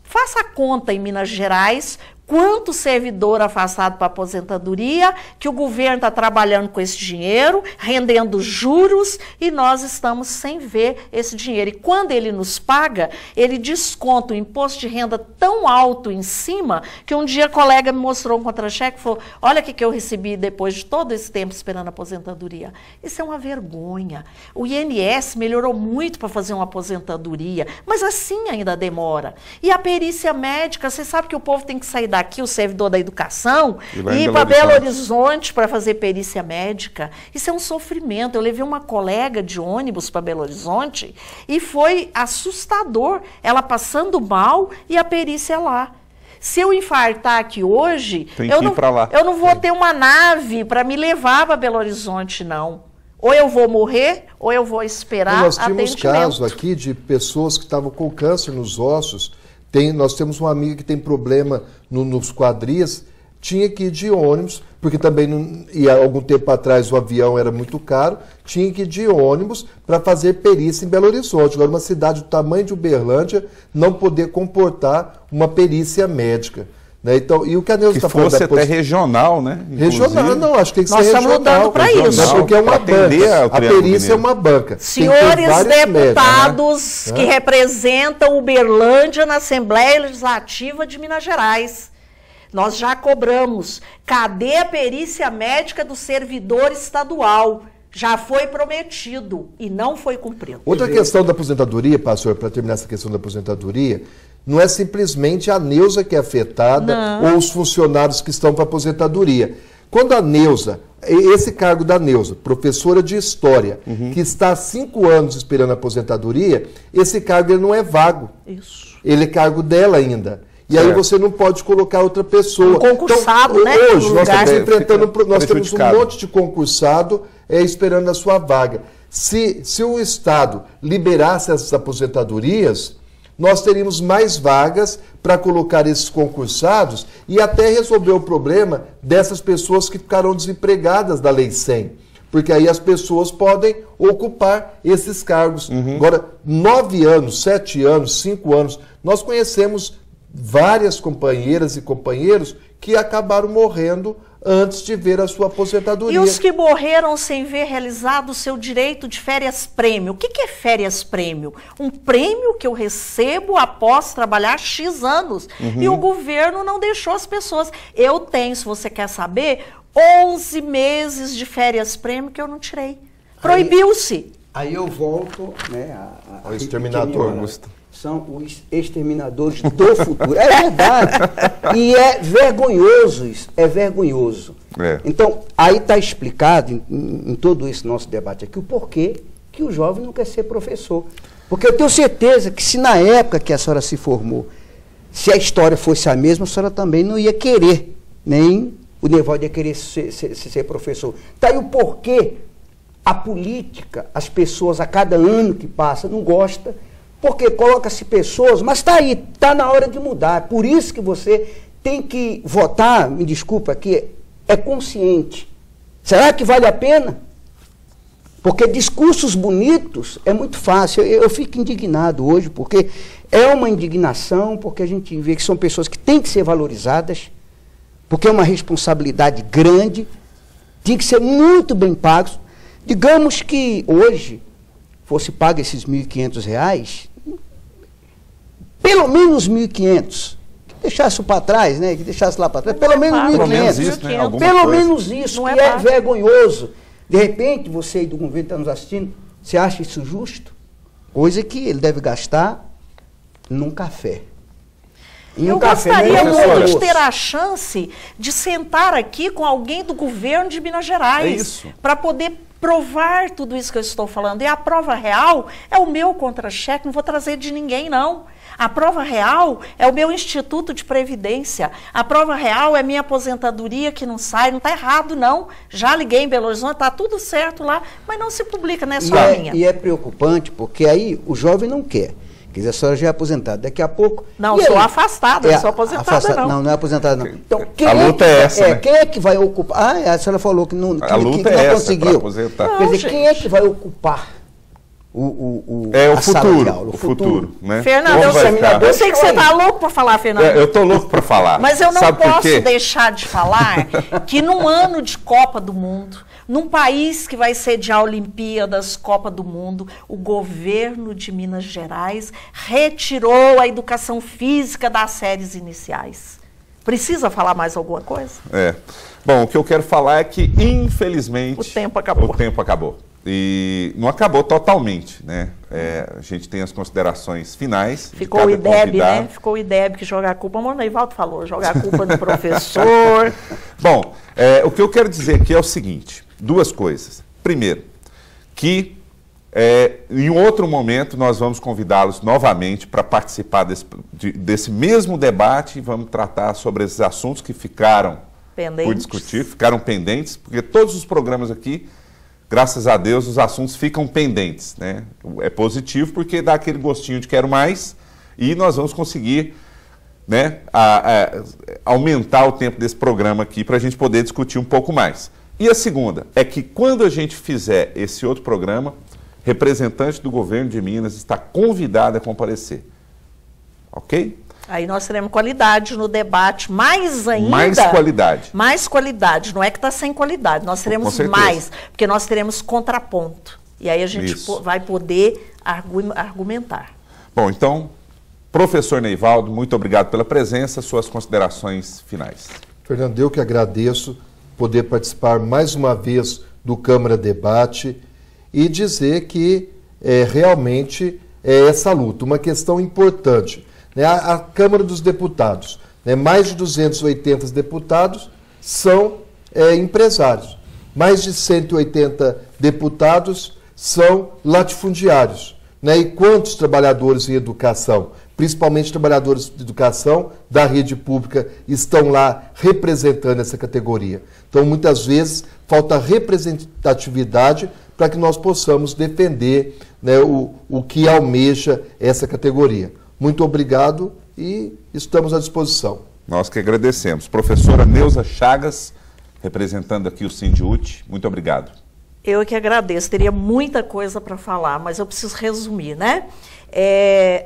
Faça a conta em Minas Gerais, quanto servidor afastado para aposentadoria, que o governo está trabalhando com esse dinheiro, rendendo juros, e nós estamos sem ver esse dinheiro. E quando ele nos paga, ele desconta o imposto de renda tão alto em cima, que um dia a colega me mostrou um contra-cheque e falou, olha o que eu recebi depois de todo esse tempo esperando a aposentadoria. Isso é uma vergonha. O INSS melhorou muito para fazer uma aposentadoria, mas assim ainda demora. E a perícia médica, você sabe que o povo tem que sair daqui, o servidor da educação, e ir para Belo Horizonte para fazer perícia médica. Isso é um sofrimento. Eu levei uma colega de ônibus para Belo Horizonte e foi assustador. Ela passando mal e a perícia lá. Se eu infartar aqui hoje, eu não vou ter uma nave para me levar para Belo Horizonte, não. Ou eu vou morrer, ou eu vou esperar atendimento. Nós tínhamos casos aqui de pessoas que estavam com câncer nos ossos. Nós temos uma amiga que tem problema nos quadris, tinha que ir de ônibus, porque também, há algum tempo atrás o avião era muito caro, tinha que ir de ônibus para fazer perícia em Belo Horizonte. Agora, uma cidade do tamanho de Uberlândia não poder comportar uma perícia médica. Né? Então, e o que a Neuza está falando... Que fosse até regional, né? Regional, não, acho que tem que Nós ser estamos regional. mudando para isso. Né? Porque é uma banca. A perícia é uma banca. Senhores deputados que representam Uberlândia na Assembleia Legislativa de Minas Gerais, nós já cobramos. Cadê a perícia médica do servidor estadual? Já foi prometido e não foi cumprido. Outra questão da aposentadoria, pastor, para terminar essa questão da aposentadoria, não é simplesmente a Neuza que é afetada ou os funcionários que estão para aposentadoria. Quando a Neuza, esse cargo da Neuza, professora de História, que está há 5 anos esperando a aposentadoria, esse cargo ele não é vago. Isso. Ele é cargo dela ainda. E aí você não pode colocar outra pessoa. Concursado, então, né? Hoje nós estamos enfrentando, nós temos um monte de concursado esperando a sua vaga. Se o Estado liberasse essas aposentadorias, nós teríamos mais vagas para colocar esses concursados e até resolver o problema dessas pessoas que ficarão desempregadas da Lei 100. Porque aí as pessoas podem ocupar esses cargos. Agora, 9 anos, 7 anos, 5 anos, nós conhecemos várias companheiras e companheiros que acabaram morrendo antes de ver a sua aposentadoria. E os que morreram sem ver realizado o seu direito de férias-prêmio? O que é férias-prêmio? Um prêmio que eu recebo após trabalhar X anos. E o governo não deixou as pessoas. Eu tenho, se você quer saber, 11 meses de férias-prêmio que eu não tirei. Proibiu-se. Aí eu volto, né, ao exterminador, Augusto. São os exterminadores do futuro. É verdade. E é vergonhoso isso. É vergonhoso. Então, aí está explicado em todo esse nosso debate aqui o porquê que o jovem não quer ser professor. Porque eu tenho certeza que se na época que a senhora se formou, se a história fosse a mesma, a senhora também não ia querer, nem o Nevaldo ia querer ser professor. Está aí o porquê a política, as pessoas a cada ano que passa não gostam, porque coloca-se pessoas, mas está aí, está na hora de mudar. Por isso que você tem que votar, me desculpa aqui, é consciente. Será que vale a pena? Porque discursos bonitos é muito fácil. Eu fico indignado hoje, porque é uma indignação, porque a gente vê que são pessoas que têm que ser valorizadas, porque é uma responsabilidade grande, tem que ser muito bem pagos. Digamos que hoje fosse pago esses R$ 1.500, pelo menos 1.500, que deixasse para trás, né? Que deixasse lá para trás, pelo menos 1.500. Pelo menos isso, que é vergonhoso. De repente, você aí do governo está nos assistindo, você acha isso justo? Coisa que ele deve gastar num café. Eu gostaria muito de ter a chance de sentar aqui com alguém do governo de Minas Gerais para poder provar tudo isso que eu estou falando. E a prova real é o meu contra-cheque, não vou trazer de ninguém, não. A prova real é o meu Instituto de Previdência. A prova real é minha aposentadoria que não sai. Não está errado, não. Já liguei em Belo Horizonte, está tudo certo lá, mas não se publica, não é só a minha. E é preocupante, porque aí o jovem não quer. Quer dizer, a senhora já é aposentada. Daqui a pouco... Não, sou afastada, não sou aposentada, não. Não, não é aposentada, não. Então, a luta é essa, né? Quem é que vai ocupar... Ah, a senhora falou que não, a luta é essa, conseguiu. Aposentar. Quer dizer, quem é que vai ocupar o futuro, né? Fernando, eu sei que você está louco para falar, Fernando. Eu estou louco para falar. Mas eu não posso deixar de falar que num ano de Copa do Mundo, num país que vai sediar Olimpíadas, Copa do Mundo, o governo de Minas Gerais retirou a educação física das séries iniciais. Precisa falar mais alguma coisa? Bom, o que eu quero falar é que, infelizmente... O tempo acabou. O tempo acabou. E não acabou totalmente, né? A gente tem as considerações finais. Ficou o IDEB, né? Ficou o IDEB que joga a culpa, como o Neivaldo falou, jogar a culpa no professor. Bom, o que eu quero dizer aqui é o seguinte, 2 coisas. Primeiro, que em outro momento nós vamos convidá-los novamente para participar desse mesmo debate e vamos tratar sobre esses assuntos que ficaram por discutir, ficaram pendentes, porque todos os programas aqui, graças a Deus, os assuntos ficam pendentes, né? É positivo porque dá aquele gostinho de quero mais e nós vamos conseguir, né, aumentar o tempo desse programa aqui para a gente poder discutir um pouco mais. E a segunda é que quando a gente fizer esse outro programa, representante do governo de Minas está convidado a comparecer. Ok? Aí nós teremos qualidade no debate, mais ainda. Mais qualidade. Mais qualidade, não é que está sem qualidade, nós teremos mais, porque nós teremos contraponto. E aí a gente vai poder argumentar. Bom, então, professor Neivaldo, muito obrigado pela presença, suas considerações finais. Fernando, eu que agradeço poder participar mais uma vez do Câmara Debate e dizer que realmente é essa luta, uma questão importante. A Câmara dos Deputados, mais de 280 deputados são empresários, mais de 180 deputados são latifundiários. E quantos trabalhadores em educação, principalmente trabalhadores de educação da rede pública, estão lá representando essa categoria? Então, muitas vezes, falta representatividade para que nós possamos defender o que almeja essa categoria. Muito obrigado e estamos à disposição. Nós que agradecemos. Professora Neuza Chagas, representando aqui o Sindiúti, muito obrigado. Eu que agradeço, teria muita coisa para falar, mas eu preciso resumir, né?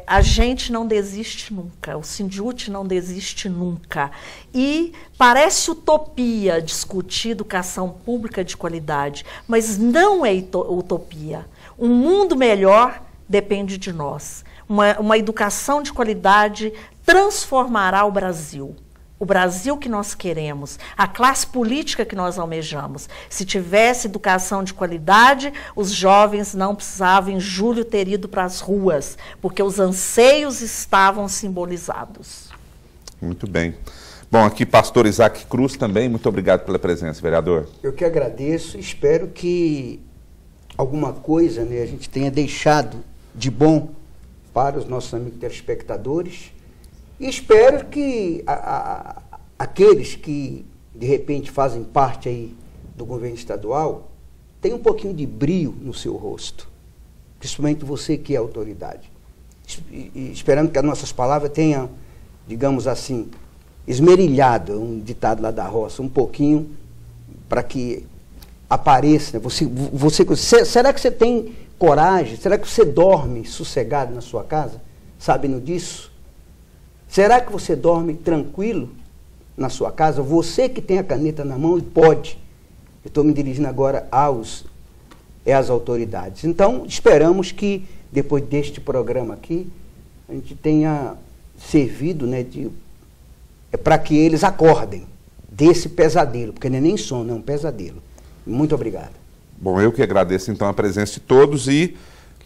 A gente não desiste nunca, o Sindiúti não desiste nunca. E parece utopia discutir educação pública de qualidade, mas não é utopia. Um mundo melhor depende de nós. Uma educação de qualidade transformará o Brasil. O Brasil que nós queremos, a classe política que nós almejamos. Se tivesse educação de qualidade, os jovens não precisavam em julho ter ido para as ruas, porque os anseios estavam simbolizados. Muito bem. Bom, aqui pastor Isaac Cruz também, muito obrigado pela presença, vereador. Eu que agradeço, espero que alguma coisa a gente tenha deixado de bom para os nossos amigos telespectadores. E espero que aqueles que, de repente, fazem parte aí do governo estadual tenham um pouquinho de brio no seu rosto. Principalmente você que é autoridade. Esperando que as nossas palavras tenham, digamos assim, esmerilhado, um ditado lá da roça, um pouquinho, para que apareça. Será que você tem coragem? Será que você dorme sossegado na sua casa, sabendo disso? Será que você dorme tranquilo na sua casa? Você que tem a caneta na mão e pode. Eu estou me dirigindo agora às autoridades. Então, esperamos que, depois deste programa aqui, a gente tenha servido para que eles acordem desse pesadelo, porque não é nem sono, é um pesadelo. Muito obrigado. Bom, eu que agradeço então a presença de todos e,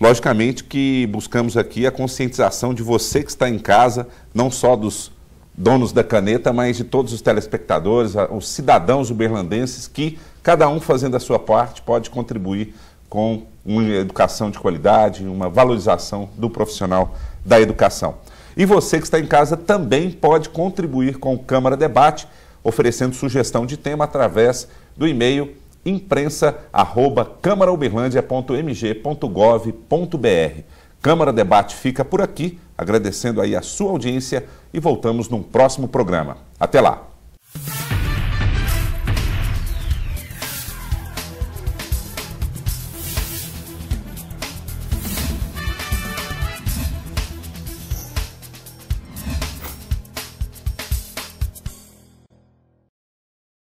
logicamente, que buscamos aqui a conscientização de você que está em casa, não só dos donos da caneta, mas de todos os telespectadores, os cidadãos uberlandenses, que cada um fazendo a sua parte pode contribuir com uma educação de qualidade, uma valorização do profissional da educação. E você que está em casa também pode contribuir com o Câmara Debate, oferecendo sugestão de tema através do e-mail imprensa@câmarauberlandia.mg.gov.br. Câmara Debate fica por aqui, agradecendo aí a sua audiência e voltamos num próximo programa. Até lá!